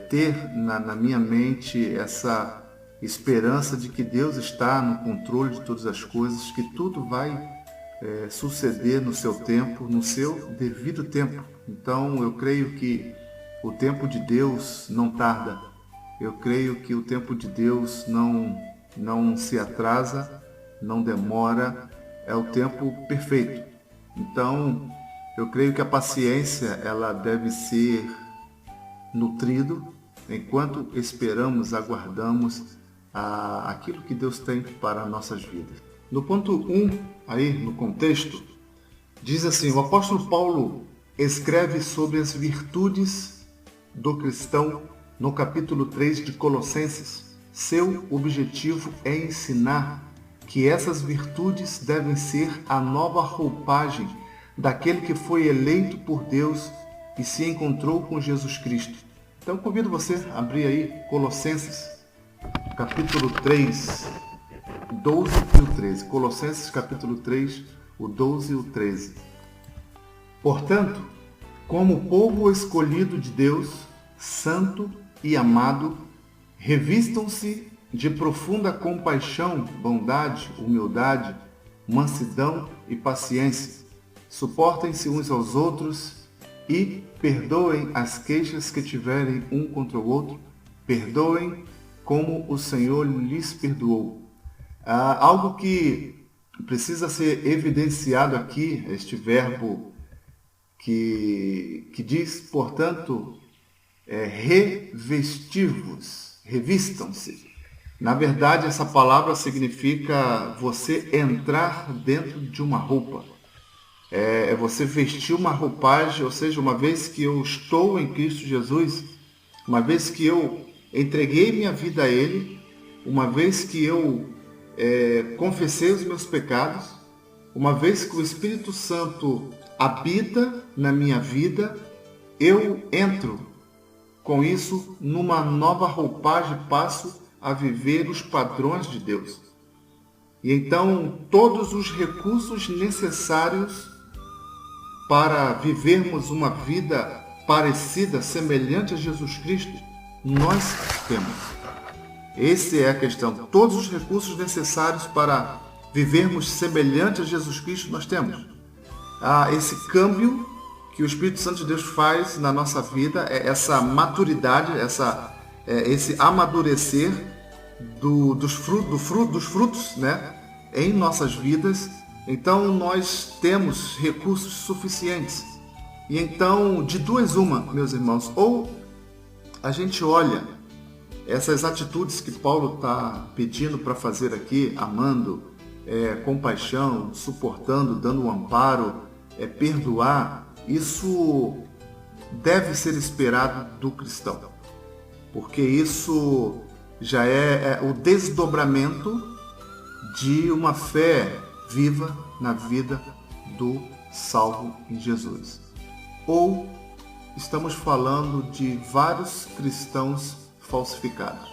ter na minha mente essa esperança de que Deus está no controle de todas as coisas, que tudo vai suceder no seu tempo, no seu devido tempo. Então eu creio que o tempo de Deus não tarda. Eu creio que o tempo de Deus não se atrasa, não demora, é o tempo perfeito. Então eu creio que a paciência ela deve ser nutrido enquanto esperamos, aguardamos aquilo que Deus tem para nossas vidas. No ponto 1, aí no contexto, diz assim: o apóstolo Paulo escreve sobre as virtudes do cristão no capítulo 3 de Colossenses. Seu objetivo é ensinar que essas virtudes devem ser a nova roupagem daquele que foi eleito por Deus e se encontrou com Jesus Cristo. Então convido você a abrir aí Colossenses, capítulo 3, 12 e o 13. Colossenses capítulo 3, o 12 e o 13. Portanto, como povo escolhido de Deus, santo e amado, revistam-se de profunda compaixão, bondade, humildade, mansidão e paciência. Suportem-se uns aos outros e perdoem as queixas que tiverem um contra o outro. Perdoem como o Senhor lhes perdoou. Algo que precisa ser evidenciado aqui, este verbo que diz, portanto, revestir-vos, revistam-se. Na verdade, essa palavra significa você entrar dentro de uma roupa. É você vestir uma roupagem, ou seja, uma vez que eu estou em Cristo Jesus, uma vez que eu entreguei minha vida a Ele, uma vez que eu confessei os meus pecados, uma vez que o Espírito Santo habita na minha vida, eu entro com isso numa nova roupagem, passo a viver os padrões de Deus. E então todos os recursos necessários para vivermos uma vida parecida, semelhante a Jesus Cristo, nós temos. Essa é a questão. Todos os recursos necessários para vivermos semelhante a Jesus Cristo nós temos. Esse câmbio que o Espírito Santo de Deus faz na nossa vida, essa maturidade, esse amadurecer dos frutos, né, em nossas vidas. Então nós temos recursos suficientes. E então, de duas uma, meus irmãos, ou a gente olha essas atitudes que Paulo está pedindo para fazer aqui, amando, compaixão, suportando, dando um amparo, perdoar, isso deve ser esperado do cristão, porque isso já é o desdobramento de uma fé viva na vida do salvo em Jesus. ou estamos falando de vários cristãos falsificados?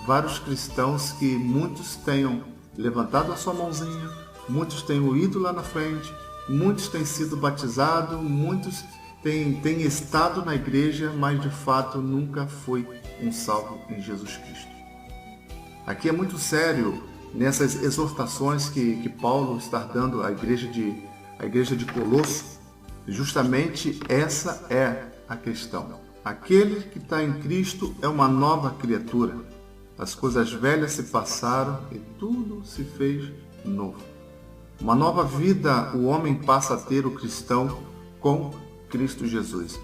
Vários cristãos que muitos tenham levantado a sua mãozinha, muitos tenham ido lá na frente, muitos têm sido batizados, muitos têm estado na igreja, mas de fato nunca foi um salvo em Jesus Cristo. Aqui é muito sério nessas exortações que Paulo está dando à igreja de Colosso. Justamente essa é a questão. Aquele que está em Cristo é uma nova criatura. As coisas velhas se passaram e tudo se fez novo. Uma nova vida o homem passa a ter, o cristão, com Cristo Jesus.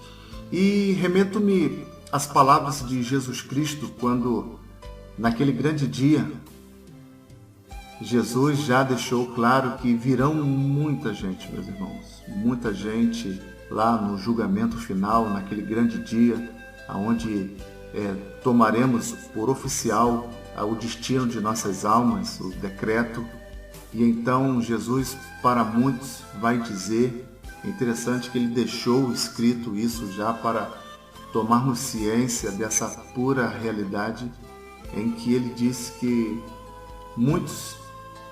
E remeto-me às palavras de Jesus Cristo quando, naquele grande dia, Jesus já deixou claro que virão muita gente, meus irmãos, muita gente lá no julgamento final, naquele grande dia, onde tomaremos por oficial o destino de nossas almas, o decreto. E então Jesus, para muitos, vai dizer, é interessante que ele deixou escrito isso já para tomarmos ciência dessa pura realidade, em que ele disse que muitos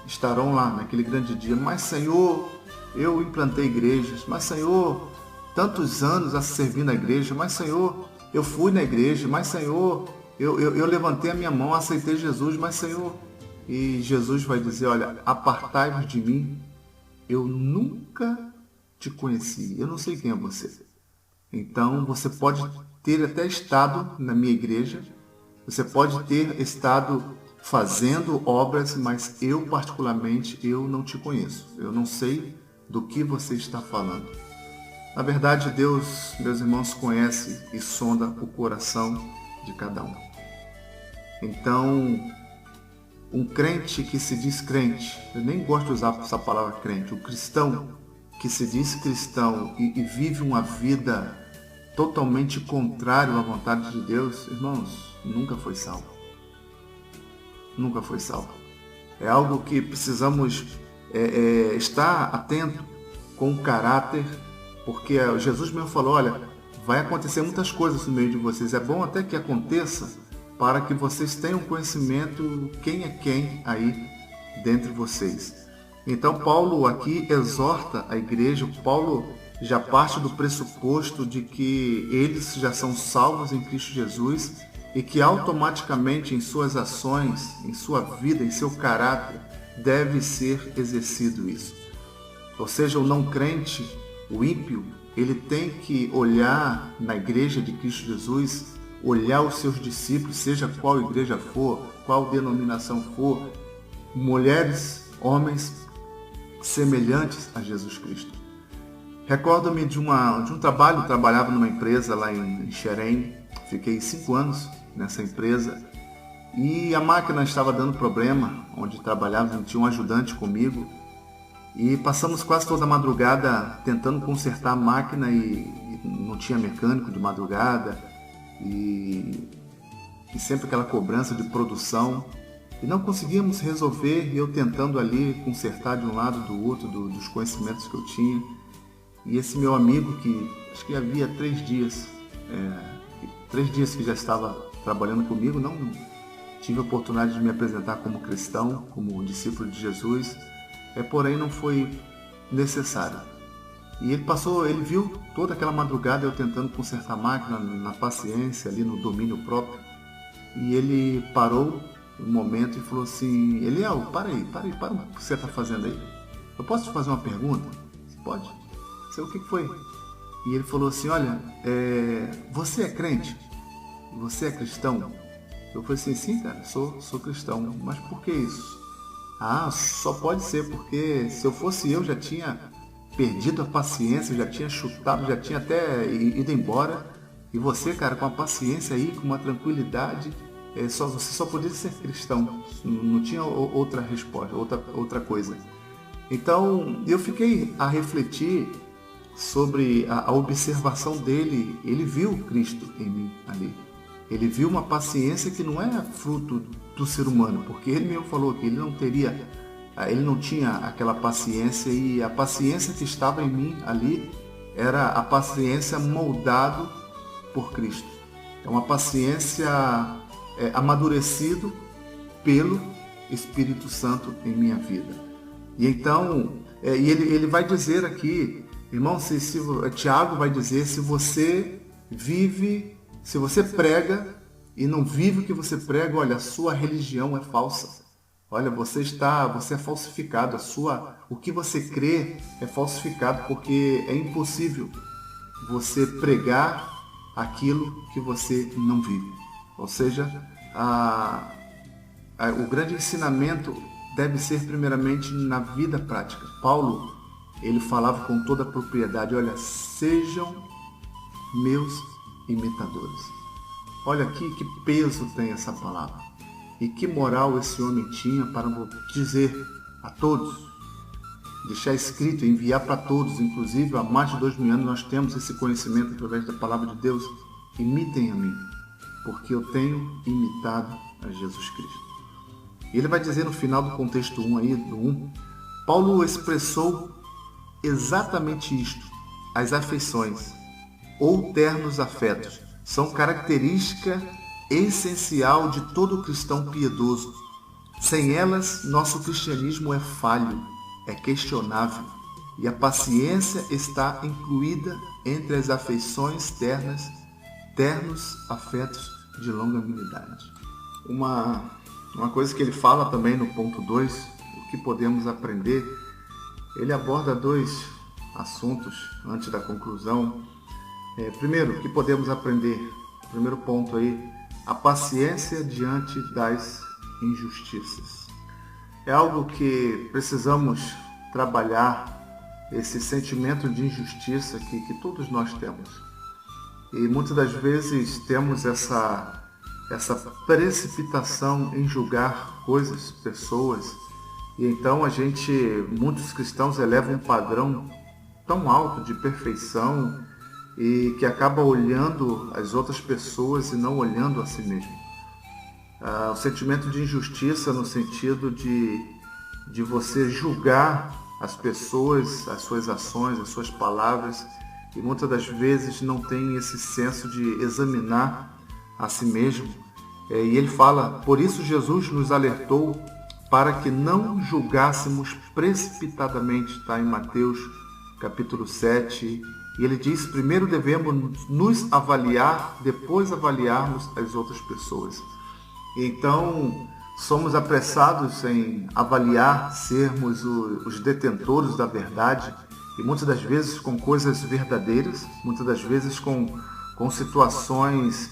estarão lá naquele grande dia. Mas Senhor, eu implantei igrejas, mas Senhor, tantos anos a servir na igreja, mas Senhor, eu fui na igreja, mas Senhor, eu levantei a minha mão, aceitei Jesus, mas Senhor... E Jesus vai dizer, olha, apartai-vos de mim, eu nunca te conheci, eu não sei quem é você. Então você pode ter até estado na minha igreja, você pode ter estado fazendo obras, mas eu particularmente, eu não te conheço, eu não sei do que você está falando. Na verdade, Deus, meus irmãos, conhece e sonda o coração de cada um. Então, um crente que se diz crente, eu nem gosto de usar essa palavra crente, o cristão que se diz cristão e vive uma vida totalmente contrária à vontade de Deus, irmãos, nunca foi salvo. Nunca foi salvo. É algo que precisamos estar atento com o caráter, porque Jesus mesmo falou, olha, vai acontecer muitas coisas no meio de vocês, é bom até que aconteça, para que vocês tenham conhecimento quem é quem aí dentre vocês. Então Paulo aqui exorta a igreja, Paulo já parte do pressuposto de que eles já são salvos em Cristo Jesus e que automaticamente em suas ações, em sua vida, em seu caráter, deve ser exercido isso. Ou seja, o não crente, o ímpio, ele tem que olhar na igreja de Cristo Jesus, olhar os seus discípulos, seja qual igreja for, qual denominação for, mulheres, homens semelhantes a Jesus Cristo. Recordo-me de um trabalho, eu trabalhava numa empresa lá em Xerém, fiquei 5 anos nessa empresa e a máquina estava dando problema, onde trabalhava, tinha um ajudante comigo e passamos quase toda a madrugada tentando consertar a máquina e não tinha mecânico de madrugada. E sempre aquela cobrança de produção e não conseguíamos resolver, e eu tentando ali consertar de um lado do outro dos conhecimentos que eu tinha, e esse meu amigo que acho que havia 3 dias que já estava trabalhando comigo, não tive a oportunidade de me apresentar como cristão, como discípulo de Jesus, porém não foi necessário. E ele viu toda aquela madrugada eu tentando consertar a máquina na paciência, ali no domínio próprio. E ele parou um momento e falou assim, Eliel, para o que você está fazendo aí. Eu posso te fazer uma pergunta? Você pode? Sei o que foi. E ele falou assim, olha, você é crente? Você é cristão? Eu falei assim, sim, cara, sou cristão. Mas por que isso? Só pode ser porque se eu fosse eu já tinha perdido a paciência, já tinha chutado, já tinha até ido embora. E você, cara, com a paciência aí, com uma tranquilidade, você só podia ser cristão. Não tinha outra resposta, outra coisa. Então, eu fiquei a refletir sobre a observação dele. Ele viu Cristo em mim ali. Ele viu uma paciência que não é fruto do ser humano, porque ele mesmo falou que ele não tinha aquela paciência, e a paciência que estava em mim ali era a paciência moldado por Cristo. É uma paciência amadurecido pelo Espírito Santo em minha vida. E então, ele vai dizer aqui, irmão, Tiago vai dizer, se você prega e não vive o que você prega, olha, a sua religião é falsa. Olha, você é falsificado, o que você crê é falsificado, porque é impossível você pregar aquilo que você não vive. Ou seja, o grande ensinamento deve ser primeiramente na vida prática. Paulo, ele falava com toda a propriedade, olha, sejam meus imitadores. Olha aqui que peso tem essa palavra. E que moral esse homem tinha para dizer a todos, deixar escrito, enviar para todos, inclusive há mais de 2000 anos nós temos esse conhecimento através da palavra de Deus. Imitem a mim, porque eu tenho imitado a Jesus Cristo. E ele vai dizer no final do contexto 1, Paulo expressou exatamente isto. As afeições ou ternos afetos são característica essencial de todo cristão piedoso. Sem elas, nosso cristianismo é falho, é questionável, e a paciência está incluída entre as afeições ternos afetos de longanimidade. Uma coisa que ele fala também no ponto 2, o que podemos aprender, ele aborda 2 assuntos antes da conclusão. Primeiro, o que podemos aprender? Primeiro ponto aí, a paciência diante das injustiças. É algo que precisamos trabalhar, esse sentimento de injustiça que todos nós temos. E muitas das vezes temos essa precipitação em julgar coisas, pessoas, e então muitos cristãos elevam um padrão tão alto de perfeição e que acaba olhando as outras pessoas e não olhando a si mesmo. O sentimento de injustiça no sentido de você julgar as pessoas, as suas ações, as suas palavras, e muitas das vezes não tem esse senso de examinar a si mesmo. E ele fala, por isso Jesus nos alertou para que não julgássemos precipitadamente, está em Mateus capítulo 7, e ele diz, primeiro devemos nos avaliar, depois avaliarmos as outras pessoas. Então, somos apressados em avaliar, sermos os detentores da verdade, e muitas das vezes com coisas verdadeiras, muitas das vezes com situações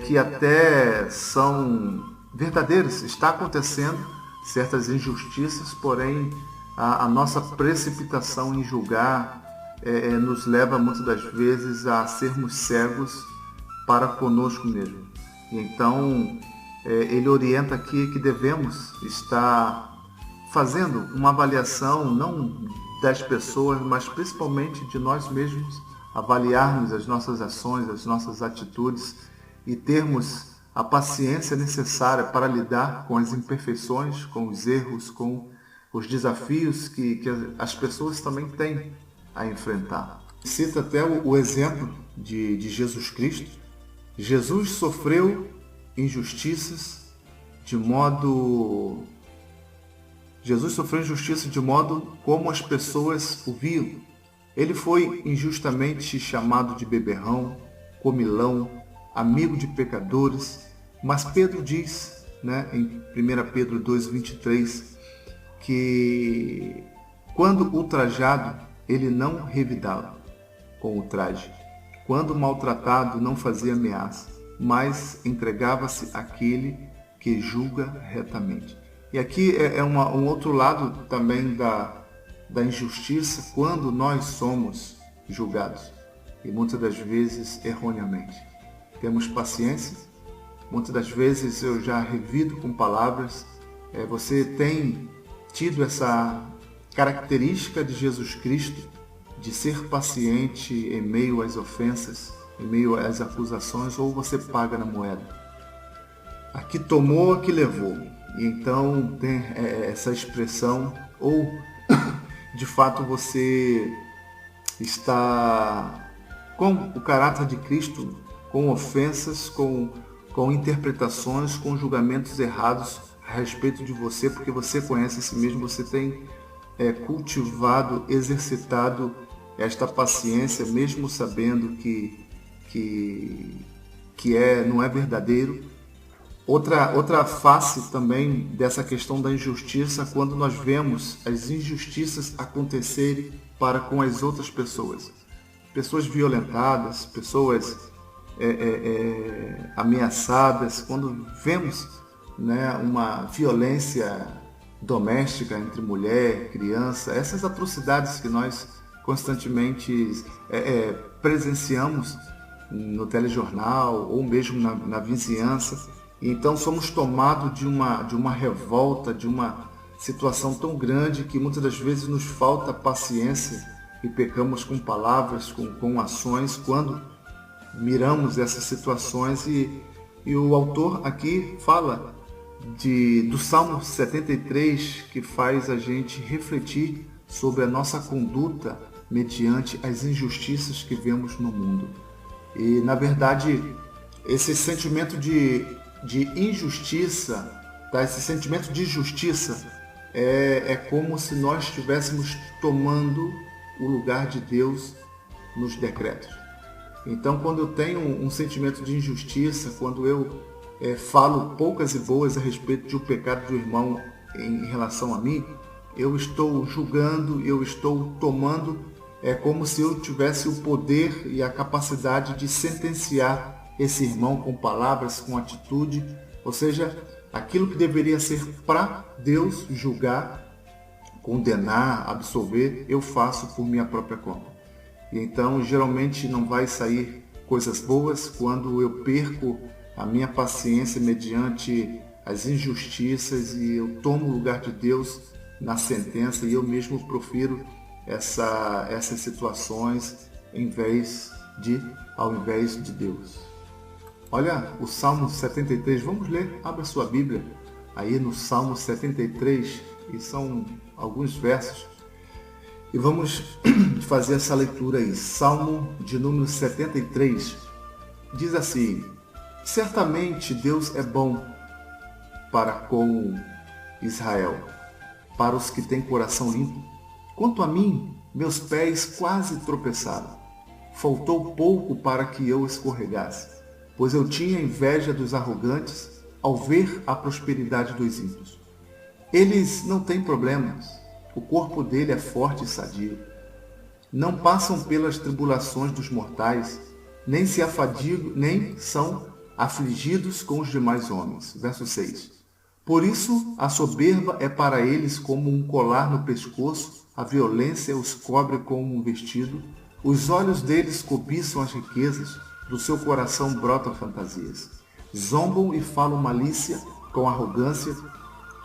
que até são verdadeiras. Está acontecendo certas injustiças, porém a nossa precipitação em julgar nos leva muitas das vezes a sermos cegos para conosco mesmo. E então ele orienta aqui que devemos estar fazendo uma avaliação não das pessoas, mas principalmente de nós mesmos, avaliarmos as nossas ações, as nossas atitudes e termos a paciência necessária para lidar com as imperfeições, com os erros, com os desafios que as pessoas também têm a enfrentar. Cita até o exemplo de Jesus Cristo. Jesus sofreu injustiças de modo como as pessoas o viam. Ele foi injustamente chamado de beberrão, comilão, amigo de pecadores, mas Pedro diz, em 1 Pedro 2,23, que quando ultrajado, ele não revidava com o traje. Quando maltratado, não fazia ameaça, mas entregava-se àquele que julga retamente. E aqui é um outro lado também da injustiça, quando nós somos julgados, e muitas das vezes erroneamente. Temos paciência, muitas das vezes eu já revido com palavras, você tem tido essa característica de Jesus Cristo, de ser paciente em meio às ofensas, em meio às acusações, ou você paga na moeda. Aqui tomou, aqui levou. E então tem essa expressão, ou de fato você está com o caráter de Cristo, com ofensas, com interpretações, com julgamentos errados a respeito de você, porque você conhece a si mesmo, você tem cultivado, exercitado esta paciência, mesmo sabendo que não é verdadeiro. Outra face também dessa questão da injustiça, quando nós vemos as injustiças acontecerem para com as outras pessoas. Pessoas violentadas, pessoas ameaçadas, quando vemos, né, uma violência doméstica entre mulher, criança, essas atrocidades que nós constantemente presenciamos no telejornal ou mesmo na vizinhança. Então somos tomados de uma revolta, de uma situação tão grande que muitas das vezes nos falta paciência e pecamos com palavras, com ações, quando miramos essas situações. E o autor aqui fala do Salmo 73, que faz a gente refletir sobre a nossa conduta mediante as injustiças que vemos no mundo. E, na verdade, esse sentimento de injustiça, tá? Esse sentimento de justiça é como se nós estivéssemos tomando o lugar de Deus nos decretos. Então, quando eu tenho um sentimento de injustiça, quando eu falo poucas e boas a respeito de um pecado do irmão em relação a mim, eu estou julgando, eu estou tomando, como se eu tivesse o poder e a capacidade de sentenciar esse irmão com palavras, com atitude, ou seja, aquilo que deveria ser para Deus julgar, condenar, absolver, eu faço por minha própria conta. E então, geralmente não vai sair coisas boas quando eu perco a minha paciência mediante as injustiças e eu tomo o lugar de Deus na sentença e eu mesmo profiro essas situações ao invés de Deus. Olha o Salmo 73, vamos ler, abra sua Bíblia aí no Salmo 73, e são alguns versos, e vamos fazer essa leitura aí. Salmo de número 73, diz assim: certamente Deus é bom para com Israel, para os que têm coração limpo. Quanto a mim, meus pés quase tropeçaram. Faltou pouco para que eu escorregasse, pois eu tinha inveja dos arrogantes ao ver a prosperidade dos ímpios. Eles não têm problemas, o corpo dele é forte e sadio. Não passam pelas tribulações dos mortais, nem se afadigam, nem são afligidos com os demais homens. Verso 6. Por isso, a soberba é para eles como um colar no pescoço, a violência os cobre como um vestido, os olhos deles cobiçam as riquezas, do seu coração brotam fantasias. Zombam e falam malícia com arrogância,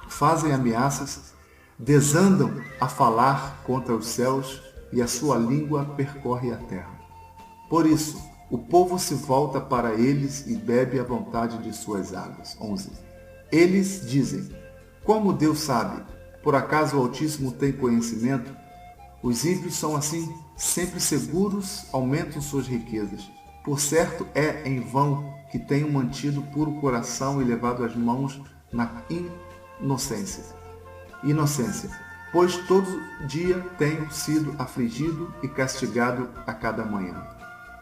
fazem ameaças, desandam a falar contra os céus e a sua língua percorre a terra. Por isso, o povo se volta para eles e bebe à vontade de suas águas. 11. Eles dizem: como Deus sabe? Por acaso o Altíssimo tem conhecimento? Os ímpios são assim, sempre seguros, aumentam suas riquezas. Por certo é em vão que tenho mantido puro coração e levado as mãos na inocência, pois todo dia tenho sido afligido e castigado a cada manhã.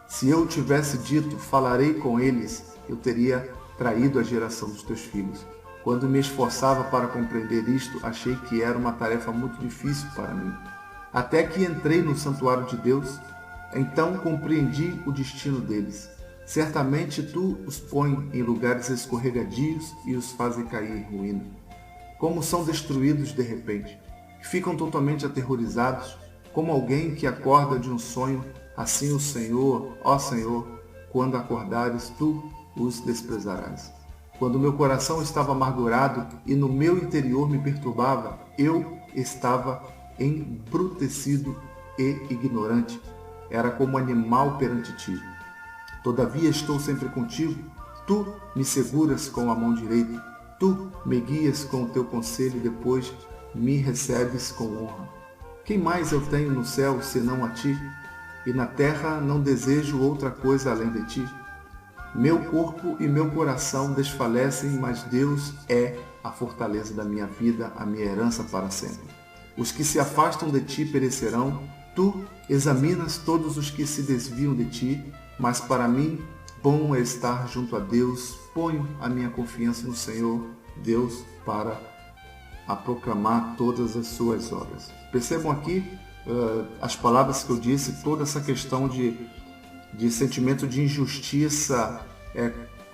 Se eu tivesse dito, falarei com eles, eu teria traído a geração dos teus filhos. Quando me esforçava para compreender isto, achei que era uma tarefa muito difícil para mim. Até que entrei no santuário de Deus, então compreendi o destino deles. Certamente tu os pões em lugares escorregadios e os fazes cair em ruína. Como são destruídos de repente, ficam totalmente aterrorizados, como alguém que acorda de um sonho, assim o Senhor, ó Senhor, quando acordares, tu os desprezarás. Quando meu coração estava amargurado e no meu interior me perturbava, eu estava embrutecido e ignorante. Era como animal perante ti. Todavia estou sempre contigo. Tu me seguras com a mão direita. Tu me guias com o teu conselho e depois me recebes com honra. Quem mais eu tenho no céu senão a ti? e na terra não desejo outra coisa além de ti. Meu corpo e meu coração desfalecem, mas Deus é a fortaleza da minha vida, a minha herança para sempre. Os que se afastam de ti perecerão. Tu examinas todos os que se desviam de ti, mas para mim, bom é estar junto a Deus. Ponho a minha confiança no Senhor, Deus, para a proclamar todas as suas obras. Percebam aqui as palavras que eu disse, toda essa questão de sentimento de injustiça.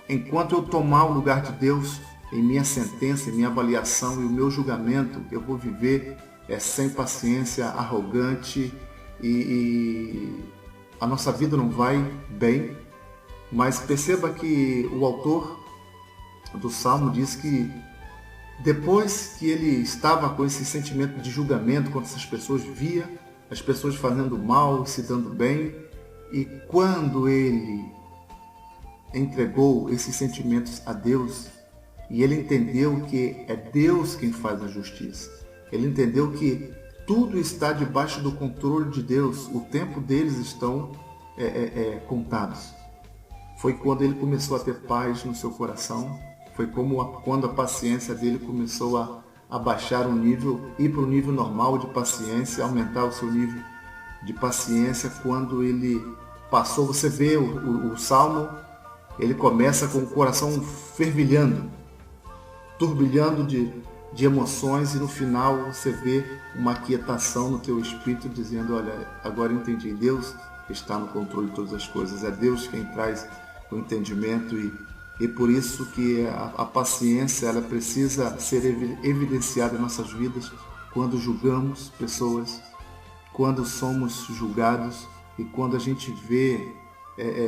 Enquanto eu tomar o lugar de Deus em minha sentença, em minha avaliação e o meu julgamento, eu vou viver sem paciência, arrogante, e a nossa vida não vai bem. Mas perceba que o autor do Salmo diz que depois que ele estava com esse sentimento de julgamento contra essas pessoas, via as pessoas fazendo mal, se dando bem, e quando ele entregou esses sentimentos a Deus, e ele entendeu que é Deus quem faz a justiça, ele entendeu que tudo está debaixo do controle de Deus, o tempo deles estão contados. Foi quando ele começou a ter paz no seu coração, foi quando a paciência dele começou a baixar o nível, ir para o nível normal de paciência, aumentar o seu nível de paciência. Quando ele passou, você vê o Salmo, ele começa com o coração fervilhando, turbilhando de emoções, e no final você vê uma aquietação no teu espírito, dizendo: olha, agora eu entendi, Deus está no controle de todas as coisas, é Deus quem traz o entendimento, e por isso que a paciência ela precisa ser evidenciada em nossas vidas quando julgamos pessoas, quando somos julgados e quando a gente vê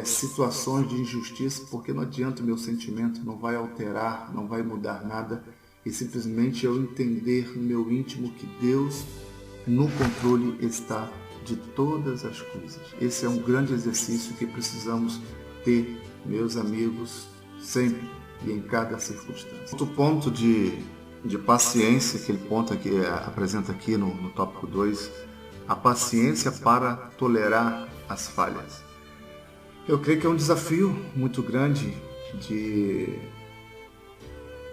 situações de injustiça, porque não adianta o meu sentimento, não vai alterar, não vai mudar nada, e simplesmente eu entender no meu íntimo que Deus no controle está de todas as coisas. Esse é um grande exercício que precisamos ter, meus amigos, sempre e em cada circunstância. Outro ponto de paciência, aquele ponto que apresenta aqui no tópico 2, a paciência para tolerar as falhas. Eu creio que é um desafio muito grande de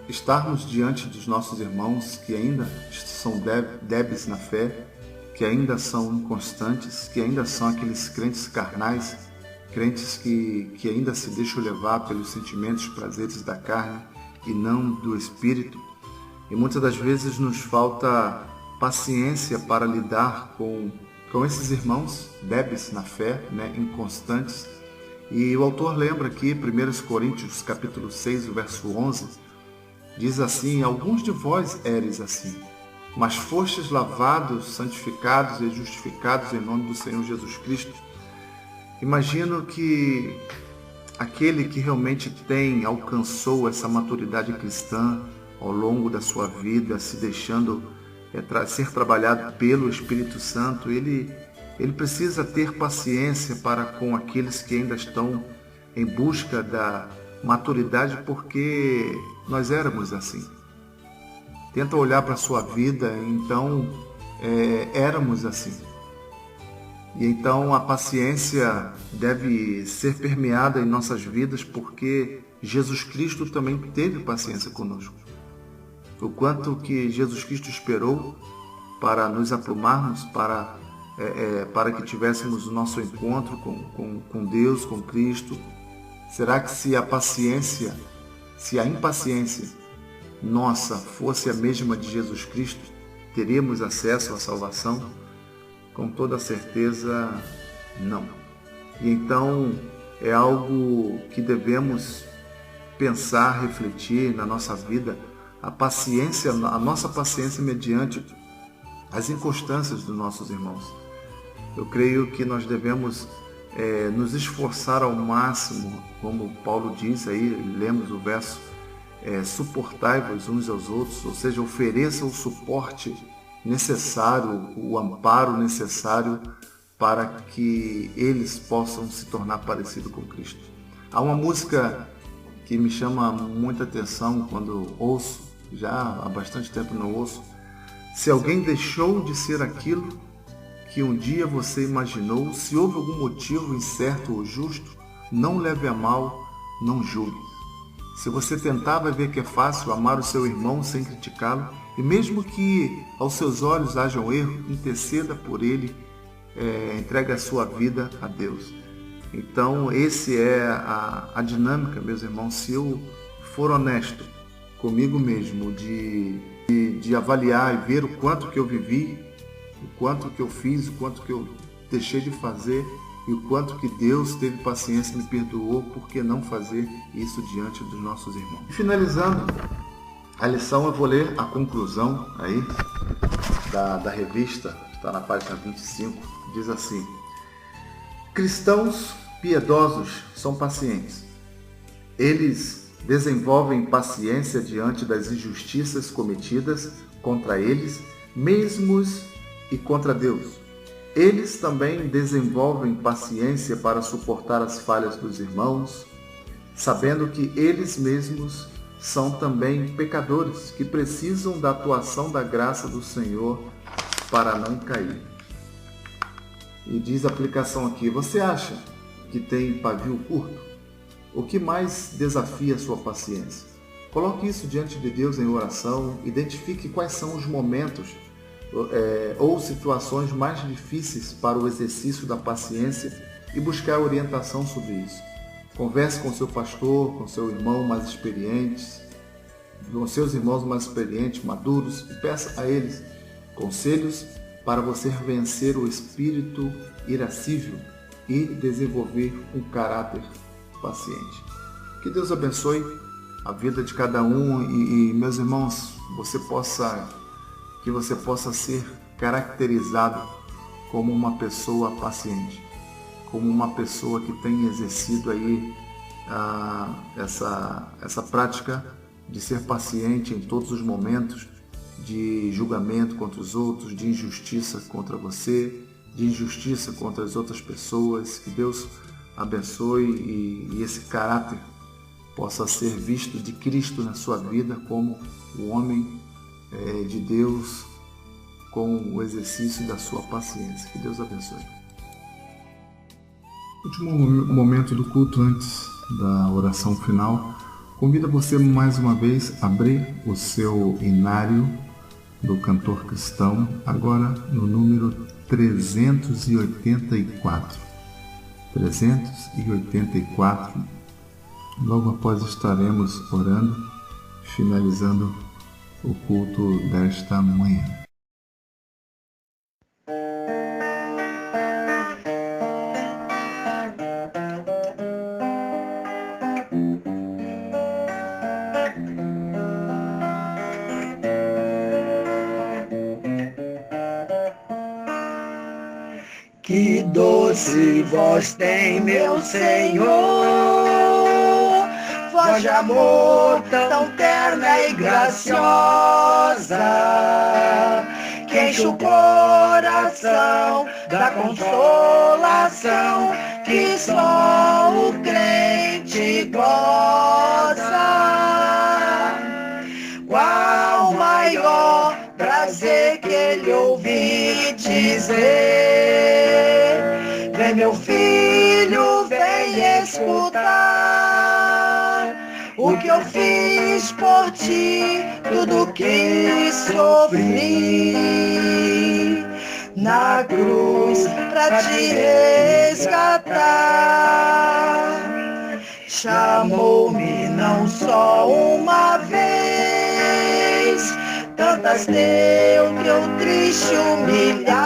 estarmos diante dos nossos irmãos que ainda são débeis na fé, que ainda são inconstantes, que ainda são aqueles crentes carnais, crentes que ainda se deixam levar pelos sentimentos, prazeres da carne e não do Espírito. E muitas das vezes nos falta paciência para lidar com esses irmãos débeis na fé, inconstantes. E o autor lembra aqui, 1 Coríntios capítulo 6, verso 11, diz assim: alguns de vós éreis assim, mas fostes lavados, santificados e justificados em nome do Senhor Jesus Cristo. Imagino que aquele que realmente alcançou essa maturidade cristã ao longo da sua vida, se deixando ser trabalhado pelo Espírito Santo, ele precisa ter paciência para com aqueles que ainda estão em busca da maturidade, porque nós éramos assim. Tenta olhar para a sua vida, então éramos assim. E então a paciência deve ser permeada em nossas vidas, porque Jesus Cristo também teve paciência conosco. O quanto que Jesus Cristo esperou para nos aprumarmos, para que tivéssemos o nosso encontro com Deus, com Cristo. Será que se a impaciência nossa fosse a mesma de Jesus Cristo, teríamos acesso à salvação? Com toda certeza, não. E então é algo que devemos pensar, refletir na nossa vida, a nossa paciência mediante as inconstâncias dos nossos irmãos. Eu creio que nós devemos nos esforçar ao máximo, como Paulo diz aí, lemos o verso, suportai-vos uns aos outros, ou seja, ofereça o suporte necessário, o amparo necessário para que eles possam se tornar parecidos com Cristo. Há uma música que me chama muita atenção quando ouço, já há bastante tempo não ouço: se alguém deixou de ser aquilo que um dia você imaginou, se houve algum motivo incerto ou justo, não leve a mal, não julgue. Se você tentar, vai ver que é fácil amar o seu irmão sem criticá-lo, e mesmo que aos seus olhos haja um erro, interceda por ele, entregue a sua vida a Deus. Então, esse é a dinâmica, meus irmãos. Se eu for honesto comigo mesmo, de avaliar e ver o quanto que eu vivi, o quanto que eu fiz, o quanto que eu deixei de fazer, e o quanto que Deus teve paciência e me perdoou, por que não fazer isso diante dos nossos irmãos? Finalizando a lição, eu vou ler a conclusão aí da revista, está na página 25, diz assim: cristãos piedosos são pacientes. Eles desenvolvem paciência diante das injustiças cometidas contra eles mesmos e contra Deus. Eles também desenvolvem paciência para suportar as falhas dos irmãos, sabendo que eles mesmos são também pecadores que precisam da atuação da graça do Senhor para não cair. E diz a aplicação aqui: você acha que tem pavio curto? O que mais desafia a sua paciência? Coloque isso diante de Deus em oração, identifique quais são os momentos ou situações mais difíceis para o exercício da paciência e buscar orientação sobre isso. Converse com seu pastor, com seu irmão mais experientes, com seus irmãos mais experientes, maduros, e peça a eles conselhos para você vencer o espírito irascível e desenvolver um caráter paciente. Que Deus abençoe a vida de cada um e meus irmãos, que você possa ser caracterizado como uma pessoa paciente, como uma pessoa que tem exercido aí essa prática de ser paciente em todos os momentos de julgamento contra os outros, de injustiça contra você, de injustiça contra as outras pessoas. Que Deus abençoe e esse caráter possa ser visto de Cristo na sua vida como o homem de Deus com o exercício da sua paciência. Que Deus abençoe. Último momento do culto antes da oração final. Convido você mais uma vez a abrir o seu inário do cantor cristão, agora no número 384. 384. Logo após estaremos orando, finalizando o culto desta manhã. Que doce voz tem, meu Senhor, voz de amor tão terna e graciosa, que enche o coração da consolação que só o crente goza. Qual maior prazer que ele ouvi dizer: vem meu filho, vem escutar o que eu fiz por ti, tudo que sofri na cruz pra te resgatar. Chamou-me não só uma vez, tantas deu que eu triste humilhado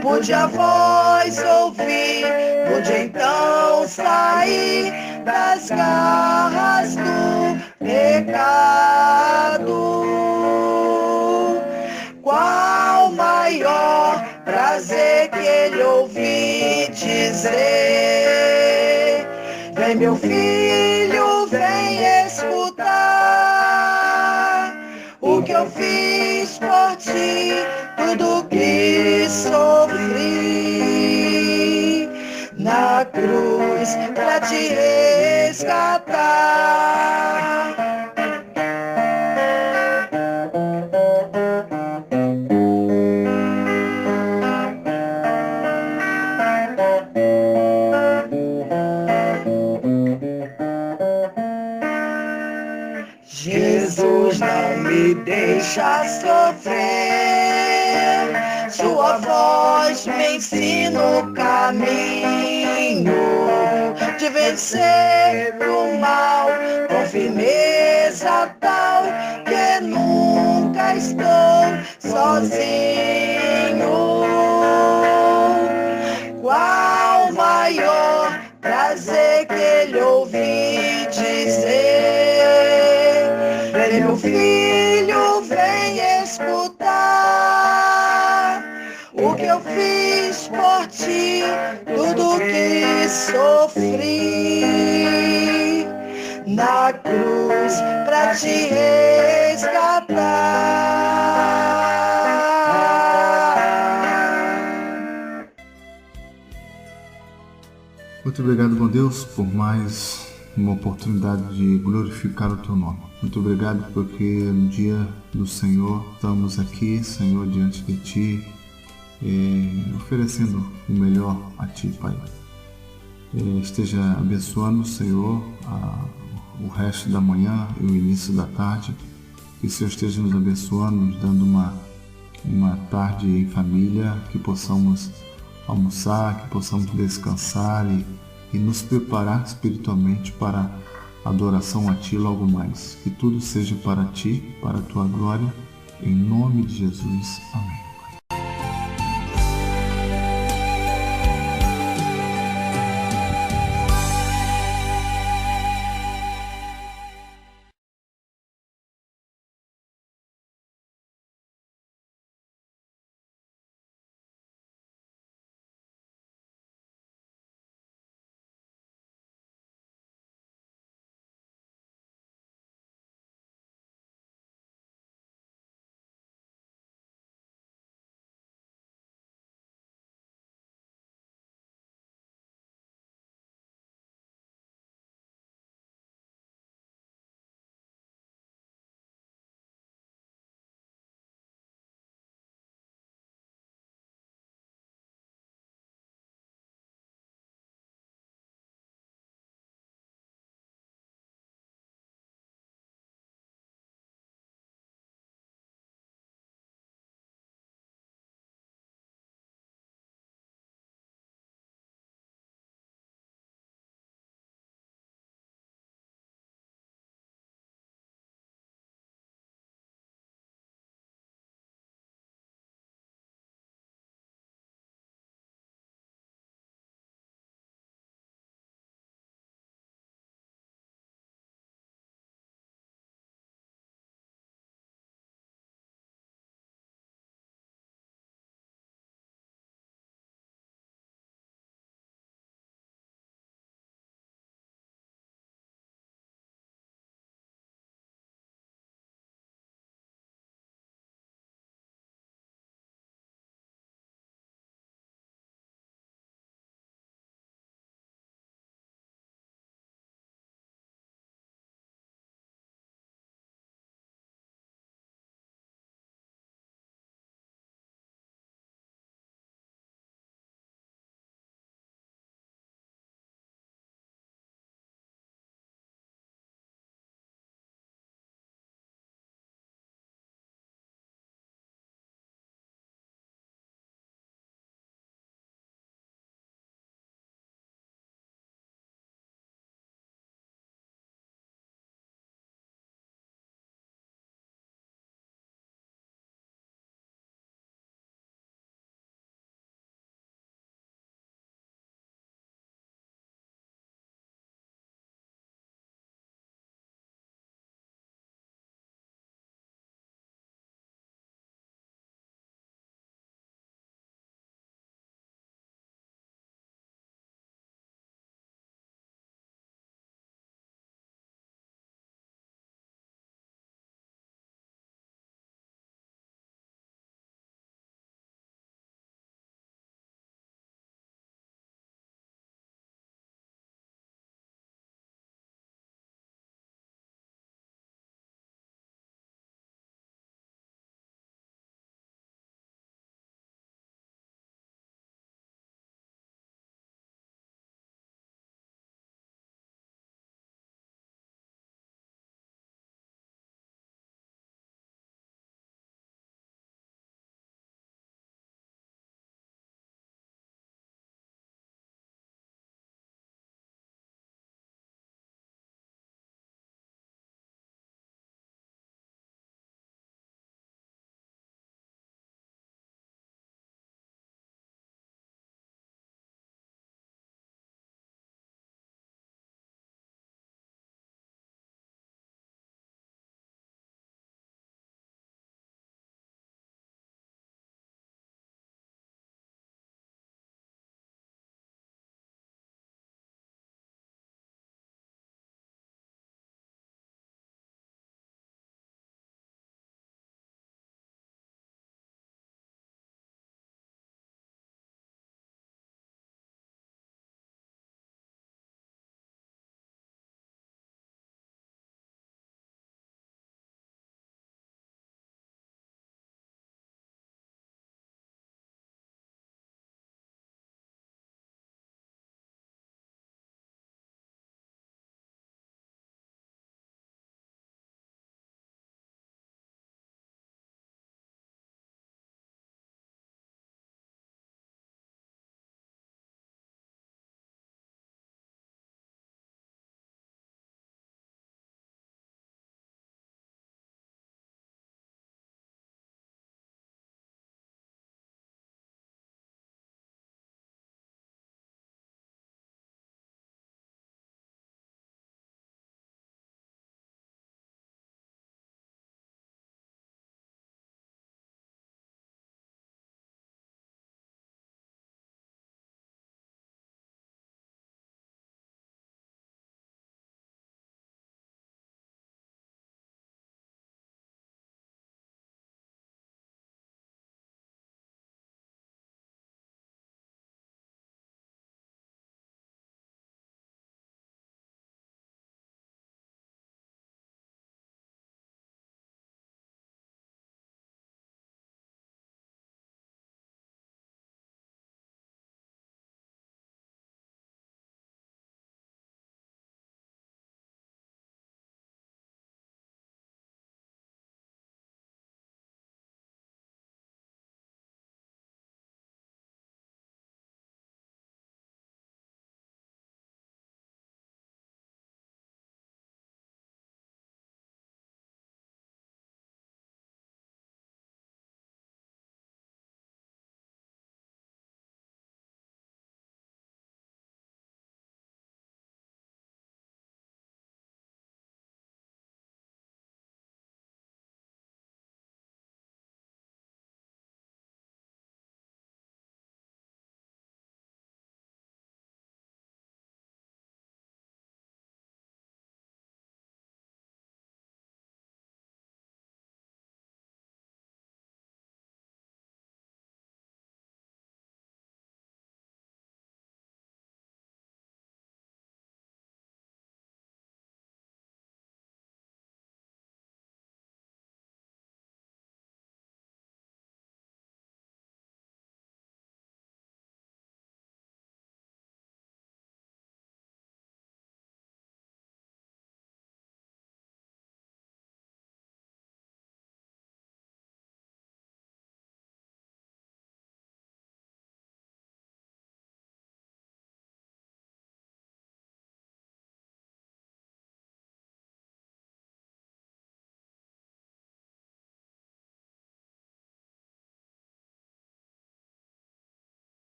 pude a voz ouvir, pude então sair das garras do pecado. Qual maior prazer que ele ouvi dizer: vem meu filho, vem escutar o que eu fiz por ti, tudo que sofri na cruz pra te resgatar. Jesus não me deixa sofrer, sua voz me ensina o caminho de vencer o mal com firmeza tal que nunca estou sozinho. Qual o maior prazer que ele ouvi dizer: meu filho, vem escutar o que eu fiz por ti, tudo que sofri na cruz pra te resgatar. Muito obrigado, bom Deus, por mais uma oportunidade de glorificar o Teu nome. Muito obrigado porque no dia do Senhor estamos aqui, Senhor, diante de Ti, oferecendo o melhor a Ti, Pai. Esteja abençoando, Senhor, o resto da manhã e o início da tarde. Que o Senhor esteja nos abençoando, nos dando uma tarde em família, que possamos almoçar, que possamos descansar e nos preparar espiritualmente para a adoração a Ti logo mais. Que tudo seja para Ti, para a Tua glória, em nome de Jesus. Amém.